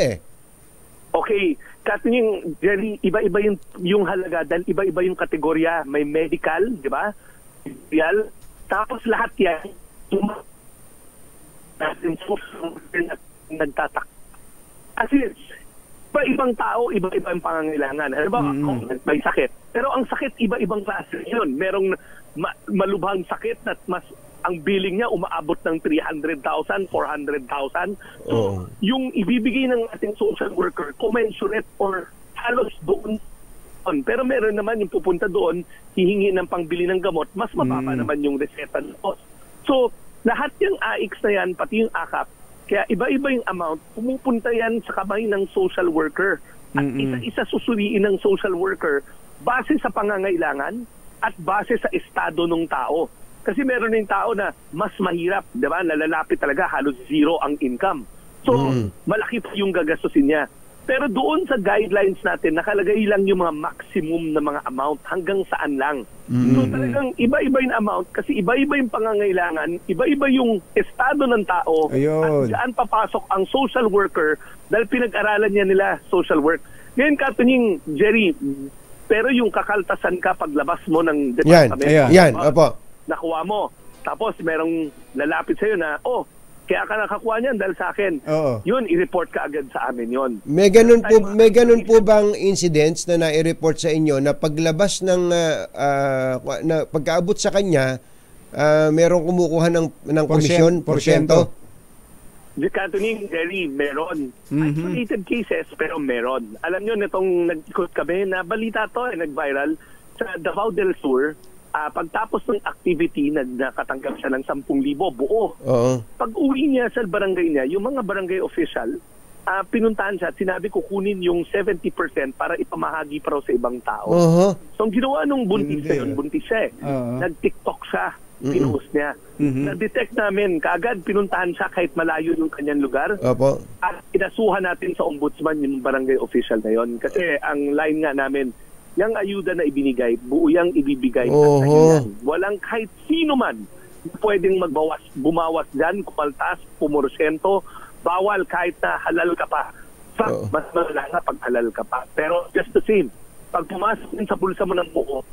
Okay. Katunying, Jerry, iba-iba yung halaga dahil iba-iba yung kategorya. May medical, di ba? Medical. Tapos lahat yan, nagtatak. Kasi, iba-ibang tao, iba-iba yung pangangailangan. Halimbawa, may sakit. Pero ang sakit, iba-ibang klase yun. Merong malubhang sakit na ang billing niya umaabot ng 300,000, 400,000. So, yung ibibigay ng ating social worker, commensurate or halos doon. Pero meron naman yung pupunta doon, hihingi ng pangbili ng gamot, mas mababa naman yung reseta doon. So, lahat yung AIX na yan, pati yung AKAP, kaya iba-iba yung amount, pumupunta yan sa kamay ng social worker. At isa-isa susuriin ng social worker base sa pangangailangan at base sa estado ng tao. Kasi meron ng tao na mas mahirap, di ba? Nalalapit talaga, halos 0 ang income. So, malaki pa yung gagastusin niya. Pero doon sa guidelines natin, nakalagay lang yung mga maximum na mga amount hanggang saan lang. So, talagang iba-iba yung amount kasi iba-iba yung pangangailangan, iba-iba yung estado ng tao. At saan papasok ang social worker dahil pinag-aralan niya nila social work. Ngayon, Katunying, Jerry, pero yung kakaltasan ka paglabas mo ng department. Yan, opo. Nakuha mo. Tapos merong lalapit sa'yo na, kaya ka nakakuha niyan dahil sa akin. Yun, i-report ka agad sa amin yun. May ganun po bang incidents na nai-report sa inyo na paglabas ng na pagkaabot sa kanya, merong kumukuha ng komisyon, porsyento? Katunying, Jerry, meron. Isolated cases, pero meron. Alam nyo, nitong nag-ikot kami, na balita to, nag-viral, sa Davao del Sur, pagtapos ng activity, nakatanggap siya ng 10,000 buo. Pag uwi niya sa barangay niya, yung mga barangay official, pinuntahan siya at sinabi kukunin yung 70% para ipamahagi para sa ibang tao. So, ang ginawa nung buntis siya nag-TikTok siya, pinost niya. Na-detect namin, kaagad pinuntahan siya kahit malayo yung kanyang lugar. At inasuhan natin sa ombudsman yung barangay official na yon. Kasi ang line nga namin, yung ayuda na ibinigay, buo yung ibibigay sa kanya. Walang kahit sino man pwedeng bumawas dyan, kumaltas, pumorsyento, bawal kahit na halal ka pa. Mas malala na pag halal ka pa. Pero just the same, pag pumasok din sa bulsa mo ng buo,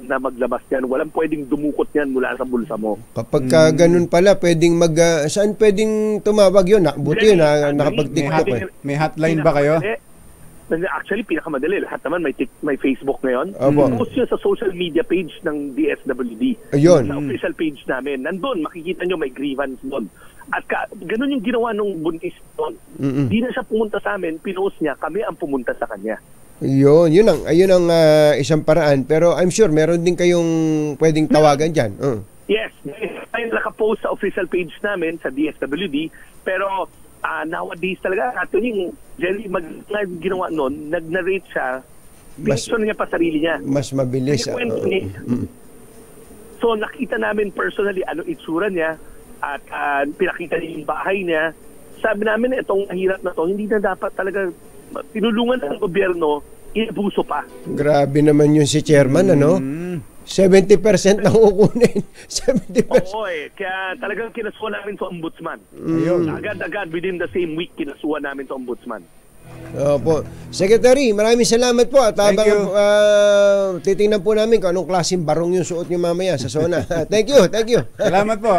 na maglabas yan, walang pwedeng dumukot yan mula sa bulsa mo. Kapag ganun pala, pwedeng saan pwedeng tumawag yun? Buti yun, nakapag-TikTok. May hotline ba kayo? Actually, pinakamadali. Lahat naman may Facebook ngayon. Post yun sa social media page ng DSWD. Ayun. Sa official page namin. Nandun, makikita nyo may grievance doon. At ganun yung ginawa nung buntis doon. Hindi na siya pumunta sa amin, pinost niya, kami ang pumunta sa kanya. Ayun ang isang paraan. Pero I'm sure meron din kayong pwedeng tawagan dyan. Yes. Ay nakapost sa official page namin sa DSWD. Pero nowadays talaga, yung Jerry, ginawa noon, nag-narrate siya, pinson niya pa sarili niya. Mas mabilis. So nakita namin personally ano itsura niya at pinakita niya yung bahay niya. Sabi namin, itong hirap na to, hindi na dapat talaga tinulungan ng gobyerno, inabuso pa. Grabe naman yun si chairman, ano? 70% lang kukunin. 70%. Oo kaya talagang kinasuhan namin sa ombudsman. Agad-agad within the same week kinasuhan namin sa ombudsman. Opo. Secretary, maraming salamat po at habang titingnan po namin kung anong klaseng barong yung suot niyo mamaya sa SONA. Thank you. Salamat po.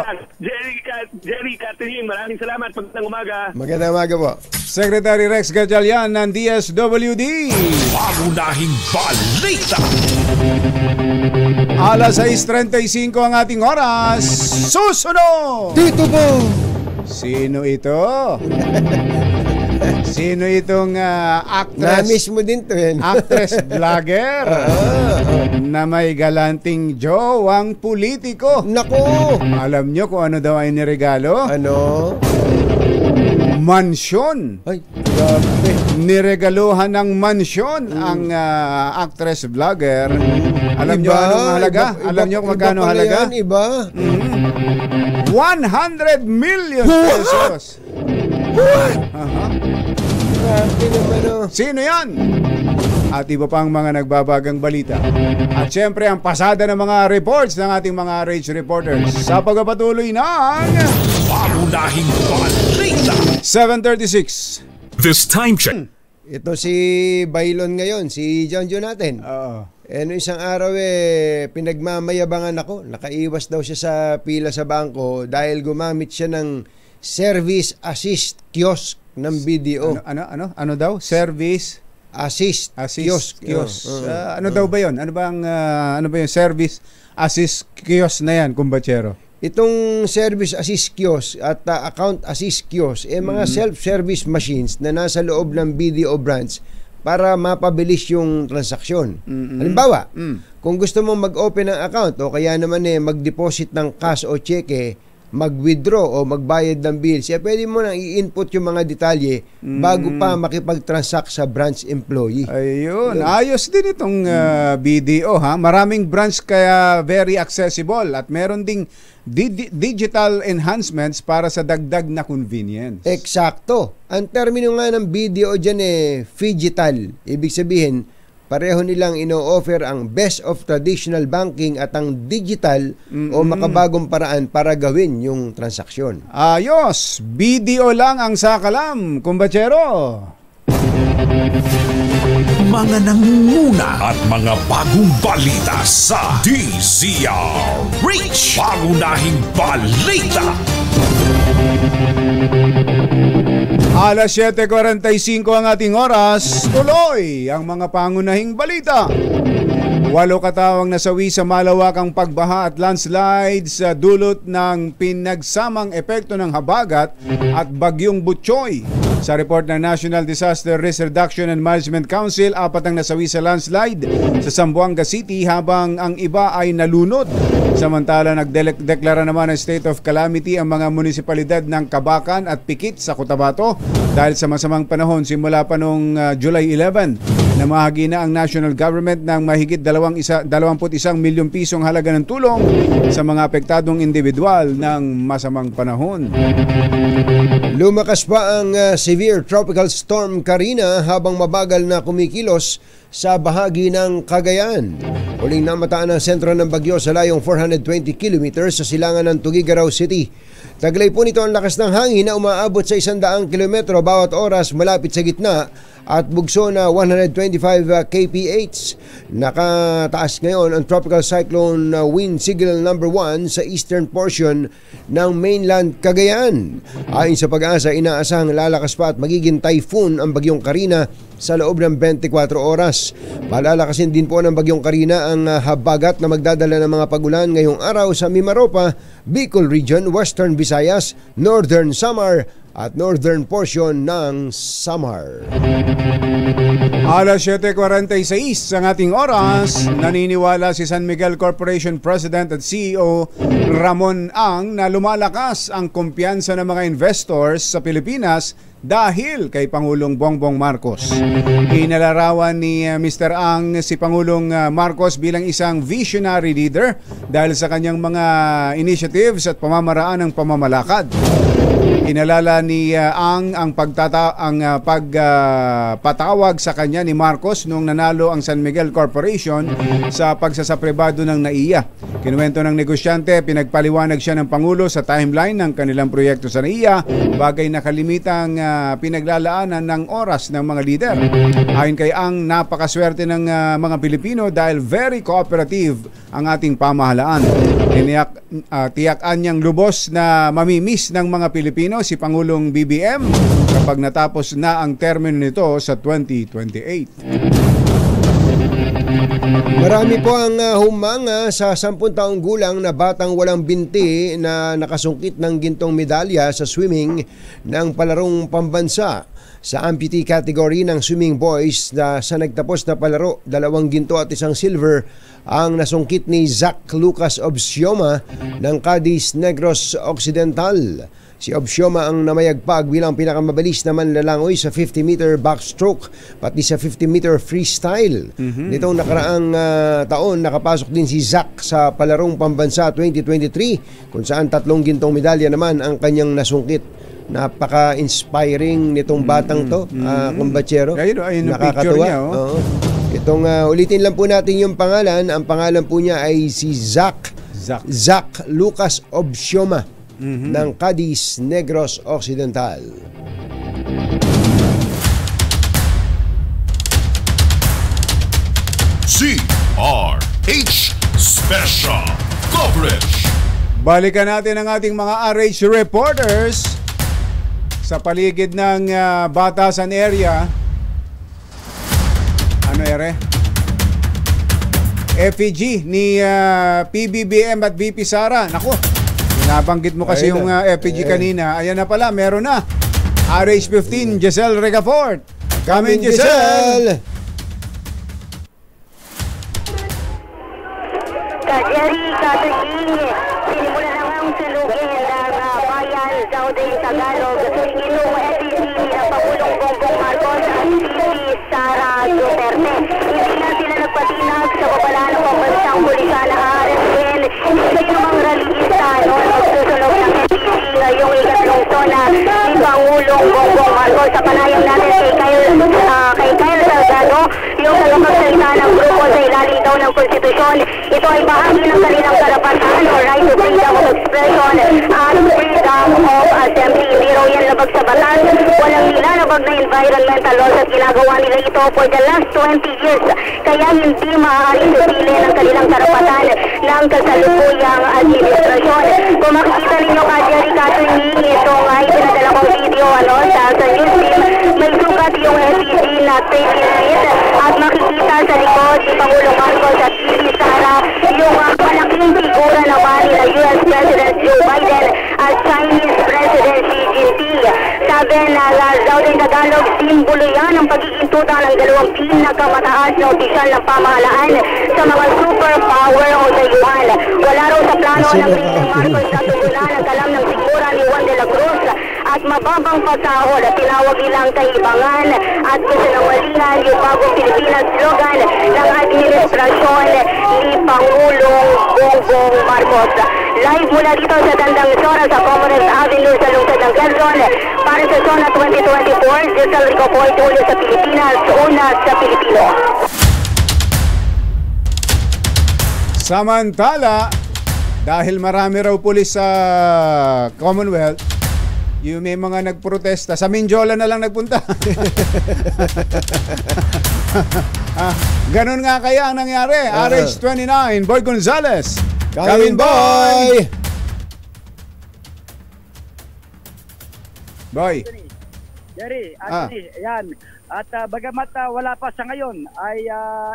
Jerry, Catherine, maraming salamat. Magandang umaga. Magandang umaga po. Secretary Rex Gatchalian ng DSWD. Pangunahing balita. Alas 6:35 ang ating oras. Susunod! Dito po! Sino ito? Sino itong actress? Na-miss mo din to yan. Actress vlogger na may galanting jowang politiko. Nako! Alam nyo kung ano daw ay niregalo? Ano? Mansyon. Ay, grabe. Niregaluhan ng mansyon ang actress vlogger. Alam nyo anong halaga? Alam nyo kung magkano halaga? Iba. 100 million pesos. Grabe naman. Sino yan? At iba pang mga nagbabagang balita. At syempre ang pasada ng mga reports ng ating mga RH reporters sa pagpapatuloy ng Pangunahing balita. 7:36. This time check. Ito si Bailon ngayon, si John natin. Isang araw pinagmamayabangan ako. Nakaiwas daw siya sa pila sa bangko dahil gumamit siya ng service assist kiosk ng BDO. Ano daw? Service assist kiosk. Ano daw ba 'yon? Ano ba yung service assist kiosk na yan, kumbachero? Itong service assist kiosk at account assist kiosk mga self-service machines na nasa loob ng BDO branch para mapabilis yung transaksyon. Halimbawa, kung gusto mong mag-open ng account o kaya naman mag-deposit ng cash o cheque, mag-withdraw o magbayad ng bills, pwede mo nang i-input yung mga detalye bago pa makipag-transact sa branch employee. Ayun. Ayos din itong BDO, ha? Maraming branch kaya very accessible at meron ding digital enhancements para sa dagdag na convenience. Eksakto. Ang termino nga ng BDO dyan phygital. Ibig sabihin, pareho nilang ino-offer ang best of traditional banking at ang digital o makabagong paraan para gawin yung transaksyon. Ayos! BDO lang ang sakalam, kumbachero! Mga nangunguna at mga bagong balita sa DZRH. Pangunahing balita. Alas 7:45 ang ating oras. Tuloy ang mga pangunahing balita. 8 katawang nasawi sa malawakang pagbaha at landslide sa dulot ng pinagsamang epekto ng habagat at bagyong Butchoy. Sa report ng National Disaster Risk Reduction and Management Council, 4 ang nasawi sa landslide sa Zamboanga City habang ang iba ay nalunod. Samantala, nagdeklara naman ng state of calamity ang mga munisipalidad ng Kabakan at Pikit sa Cotabato dahil sa masamang panahon simula pa noong July 11. Namahagi na ang national government ng mahigit 21 milyong pisong halaga ng tulong sa mga apektadong individual ng masamang panahon. Lumakas pa ang severe tropical storm Karina habang mabagal na kumikilos sa bahagi ng Cagayan. Huling namataan ang sentro ng bagyo sa layong 420 kilometers sa silangan ng Tuguegarao City. Taglay po nito ang lakas ng hangin na umaabot sa 100 kilometro bawat oras malapit sa gitna at bugso na 125 kph. Nakataas ngayon ang Tropical Cyclone Wind Signal number 1 sa eastern portion ng mainland Cagayan. Ayon sa Pag-asa, inaasahang lalakas pa at magiging typhoon ang bagyong Karina sa loob ng 24 oras. Palalakasin din po ng bagyong Karina ang habagat na magdadala ng mga pagulan ngayong araw sa Mimaropa, Bicol Region, Western Visayas, Northern Samar at northern portion ng Samar. Alas 7:46 ang ating oras. Naniniwala si San Miguel Corporation President at CEO Ramon Ang na lumalakas ang kumpiyansa ng mga investors sa Pilipinas dahil kay Pangulong Bongbong Marcos. Inalarawan ni Mr. Ang si Pangulong Marcos bilang isang visionary leader dahil sa kanyang mga initiatives at pamamaraan ng pamamalakad. Inalala ni Ang pagpatawag sa kanya ni Marcos noong nanalo ang San Miguel Corporation sa pagsasapribado ng NAIA. Kinuwento ng negosyante, pinagpaliwanag siya ng Pangulo sa timeline ng kanilang proyekto sa NAIA, bagay na kalimitang pinaglalaanan ng oras ng mga lider. Ayon kay Ang, napakaswerte ng mga Pilipino dahil very cooperative ang ating pamahalaan. Tiyakan niyang lubos na mamimiss ng mga Pilipino si Pangulong BBM kapag natapos na ang termino nito sa 2028. Marami po ang humanga sa 10 taong gulang na batang walang binti na nakasungkit ng gintong medalya sa swimming ng palarong pambansa. Sa amputee category ng swimming boys na sa nagtapos na palaro, 2 ginto at 1 silver ang nasungkit ni Zach Lucas Obsioma ng Cadiz Negros Occidental. Si Obsioma ang namayagpag bilang pinakamabilis na manlalangoy sa 50-meter backstroke pati sa 50-meter freestyle. Nitong nakaraang taon, nakapasok din si Zach sa Palarong Pambansa 2023 kung saan 3 gintong medalya naman ang kanyang nasungkit. Napaka-inspiring nitong batang to, kumbatsero. Nakakatuwa. Niya, Itong ulitin lang po natin yung pangalan. Ang pangalan po niya ay si Zach Lucas Obsioma ng Cadiz Negros Occidental. CRH Special Coverage. Balikan natin ang ating mga RH reporters sa paligid ng Batasan area. Ano ere? FEG ni PBBM at VP Sara. Nako, nabanggit mo kasi yung FEG kanina. Ayan na pala, meron na. RH15, Giselle Regafort. Come in, Giselle! Jerry, Katerking, sinimula na nga ang salugin ng bayan, Zauding Tagalog. Itong FEG ng Pangulong Bongbong Marcos at VP Sara Duterte. Hindi na sila nagpatinag sa babala ng pambansang pulisan na RSN. Hindi namang rallyista noon magsusunog ng FEG ngayong ikatlong zona ni Pangulong Bongbong Marcos. Sa panayam natin kay Kyle Salgado, yung tagapagsalita ng grupo sa ilalim daw ng konstitusyon. Ito ay bahagi ng kanilang karapatan o right to freedom of expression at freedom of assembly. Pero yan labag sa batas. Walang nilalabag na environmental laws at ginagawa nila ito for the last 20 years. Kaya hindi maaaring sipilin ang kanilang karapatan ng kasalukuyang administrasyon. Kung makikita ninyo ka, Jerry Catherine, itong ay pinadala kong video sa news team, may sukat yung FEG na 30 feet at makikita sa likod ni Pangulong Marcos at VP Sara yung malaking figura naman ni US President Joe Biden at Chinese President Xi Jinping. Sabi na Zauding Tagalog, simbolo yan ang pagiging tuta ng 2 pinakamataas na opisyal ng pamahalaan sa mga superpower o dayuhan. Wala raw sa plano ng Pangulong Marcos na tugunan ang kalam ng figura ni Juan de la Cruz at mababang pasahod at tinawag nilang kaibangan at kasinungalingan yung bagong Pilipinas slogan ng administrasyon ni Pangulong Bongbong Marcos. Live mula dito sa Tandang Sora sa Commonwealth Avenue sa lungsod ng Quezon para sa Zona 2024, Giselle Regafort, ulo sa Pilipinas, una sa Pilipino. Samantala, Dahil marami raw pulis sa Commonwealth, yung may mga nagprotesta, sa Mindiola na lang nagpunta. Ganun nga kaya ang nangyari. RH29, Boy Gonzales. Kamin Boy! Boy. Jerry, Anthony, yan. At bagamat wala pa sa ngayon, ay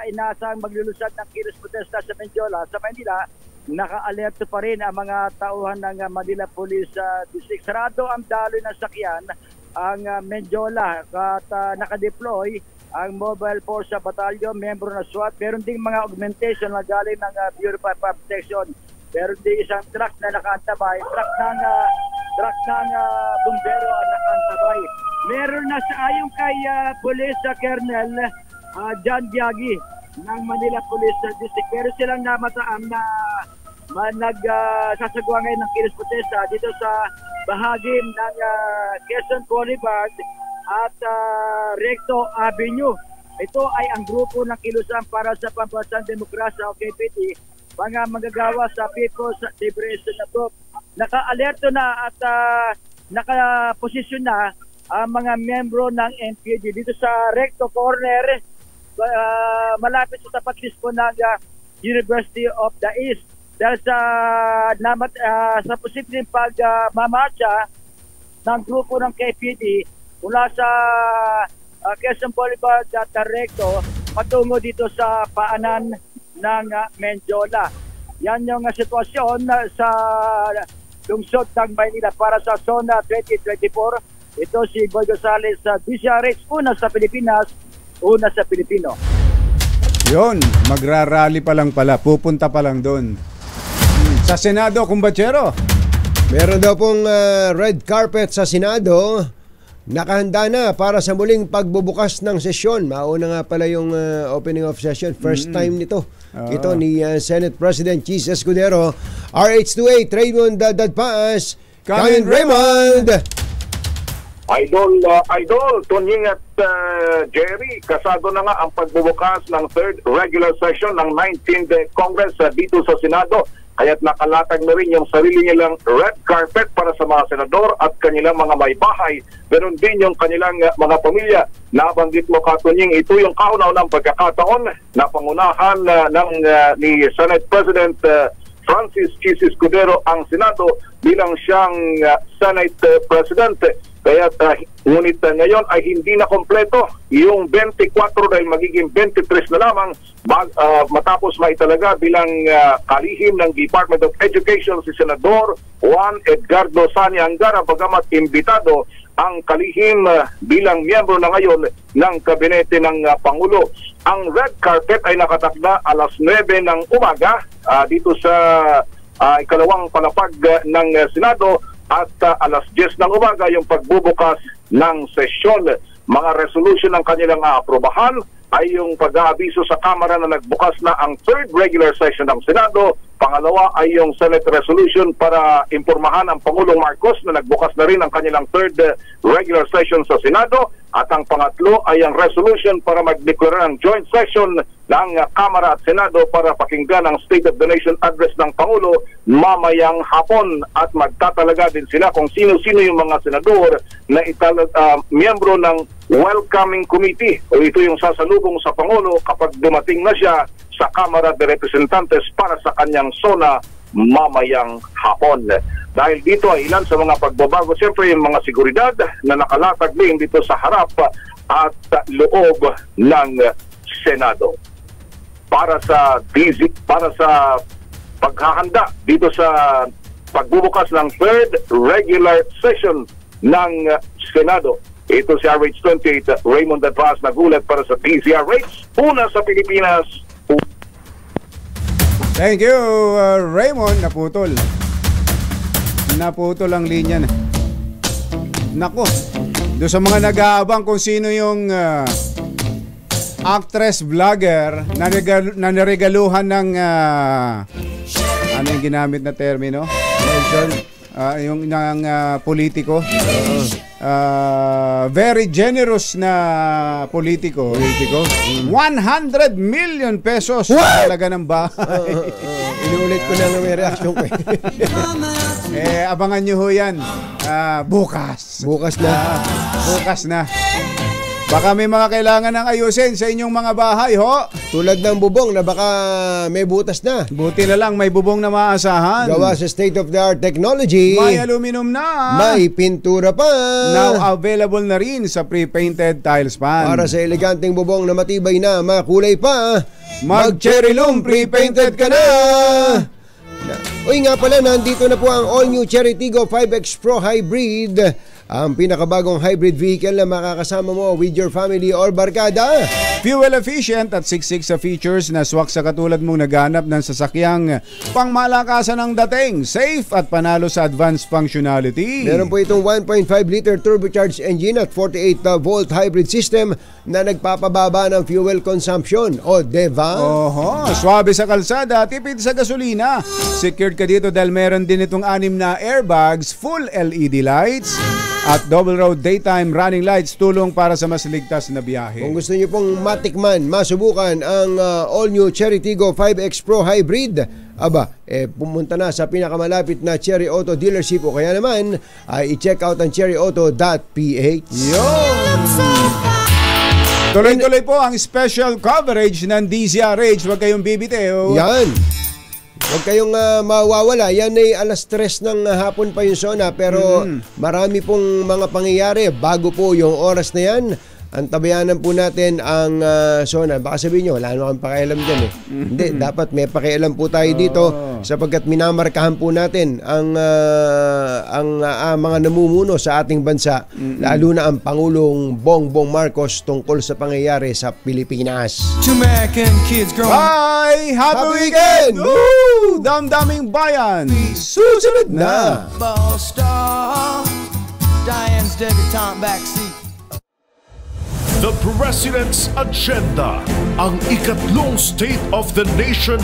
inaasang maglulusad ng kilos protesta sa Mindiola, sa Manila, naka-alerto pa rin ang mga tauhan ng Manila Police District. Sarado ang daloy ng sakyan ang Mindiola at naka-deploy ang Mobile Force Battalion, membro ng SWAT. Meron ding mga augmentation na galing ng Bureau of Protection. Meron ding isang truck na nakaantabay, truck ng bumbero ang nakaantabay. Meron na sa ayon kay Police Colonel John Biagi ng Manila Police District. Pero silang namataam na nagsasagawa ngayon ng kilos protesta dito sa bahagi ng Quezon Boulevard at Recto Avenue. Ito ay ang grupo ng kilusan para sa Pambansang Demokrasya o KPD, mga manggagawa sa People's Liberation Group. Naka-alerto na at nakaposisyon na ang mga membro ng NPD dito sa Recto Corner, malapit sa tapat mismo ng University of the East. Dahil sa posibleng pagmamarcha ng grupo ng KPD mula sa Quezon Boulevard at Recto patungo dito sa paanan ng Mindiola. Yan yung sitwasyon sa lungsod ng Maynila para sa Zona 2024. Ito si Boy Gonzales sa DZRH, una sa Pilipinas, una sa Pilipino. Yun, magrarally pa lang pala, pupunta pa lang doon. Sa Senado, kumbachero. Meron daw pong red carpet sa Senado. Nakahanda na para sa muling pagbubukas ng sesyon. Mauna nga pala yung opening of session. First time nito. Ito ni Senate President Chis Escudero. RH28, Raymond Dadpaas. Kamin Raymond! Idol, Tunying at Jerry, kasado na nga ang pagbubukas ng third regular session ng 19th Congress dito sa Senado. Kaya't nakalatag na rin yung sarili nilang red carpet para sa mga senador at kanilang mga may bahay. Meron din yung kanilang mga pamilya. Nabanggit mo, Katunying, ito yung kauna-unang pagkakataon na pangunahan ni Senate President Francis Chis Escudero ang Senado bilang siyang Senate President. Kaya ngunit ngayon ay hindi na kompleto yung 24 dahil magiging 23 na lamang matapos maitalaga bilang kalihim ng Department of Education si Senador Juan Edgardo Sani Angara, bagamat imbitado ang kalihim bilang miyembro na ngayon ng kabinete ng Pangulo. Ang red carpet ay nakatakda alas 9 ng umaga dito sa ikalawang palapag ng Senado at alas 10 ng umaga yung pagbubukas ng sesyon. Mga resolution ng kanilang aprobahan ay yung pag-aabiso sa Kamara na nagbukas na ang third regular session ng Senado. Pangalawa ay yung Senate resolution para impormahan ang Pangulong Marcos na nagbukas na rin ang kanilang third regular session sa Senado. At ang pangatlo ay ang resolution para magdeklara ng joint session ng Kamara at Senado para pakinggan ang State of the Nation address ng Pangulo mamayang hapon. At magtatalaga din sila kung sino-sino yung mga senador na miyembro ng welcoming committee o ito yung sasalubong sa Pangulo kapag dumating na siya sa Kamara de Representantes para sa kanyang sona mamayang hapon. Dahil dito ay ilan sa mga pagbabago, siyempre yung mga seguridad na nakalatag din dito sa harap at loob ng Senado. Para sa paghahanda dito sa pagbubukas ng third regular session ng Senado. Ito si RH28, Raymond Dadpaas, nagulat para sa DZRH, una sa Pilipinas. Thank you, Raymond. Naputol ang linya na. Nako, doon sa mga nag-aabang kung sino yung actress vlogger na naregaluhan ng ano yung ginamit na termino? Yung ng politiko. Very generous na politiko. 100 million pesos talaga ng bahay. Inuulit ko na may reaction ko. Abangan nyo ho yan. Bukas. Bukas na. Bukas na. Baka may mga kailangan ng ayusin sa inyong mga bahay, ho. Tulad ng bubong na baka may butas na. Buti na lang may bubong na maasahan. Gawa sa state-of-the-art technology. May aluminum na. May pintura pa. Now available na rin sa pre-painted tiles pan. Para sa eleganteng bubong na matibay na, makulay pa. Mag-cherry loom, pre-painted ka na. Uy nga pala, nandito na po ang all-new Cherry Tiggo 5X Pro Hybrid. Ang pinakabagong hybrid vehicle na makakasama mo with your family or barkada. Fuel efficient at siksik sa features na swak sa katulad mong naghanap ng sasakyang pangmalakasan ng dating. Safe at panalo sa advanced functionality. Meron po itong 1.5 liter turbocharged engine at 48 volt hybrid system na nagpapababa ng fuel consumption. O, diba? Oho, swabe sa kalsada, tipid sa gasolina. Secured ka dito dahil meron din itong 6 na airbags, full LED lights, at double road daytime running lights, tulong para sa mas ligtas na biyahe. Kung gusto niyo pong matikman, masubukan ang all-new Cherry Tiggo 5X Pro Hybrid, pumunta na sa pinakamalapit na Cherry Auto dealership o kaya naman i-check out ang cherryauto.ph. Yun! Tuloy-tuloy po ang special coverage ng DZRH. Huwag kayong bibitiw. Yan! Huwag kayong mawawala. Yan ay alas 3 ng hapon pa yung SONA, pero marami pong mga pangyayari bago po yung oras na yan. Antabayanan po natin ang SONA. Baka sabihin nyo, wala naman pakialam dyan eh. Hindi, dapat may pakialam po tayo dito sapagkat minamarkahan po natin ang mga namumuno sa ating bansa, lalo na ang Pangulong Bongbong Marcos tungkol sa pangyayari sa Pilipinas. Bye! Happy weekend! Woo! Damdaming bayan! Susunod na! Diane's debutante backseat. The President's Agenda, ang ikatlong State of the Nation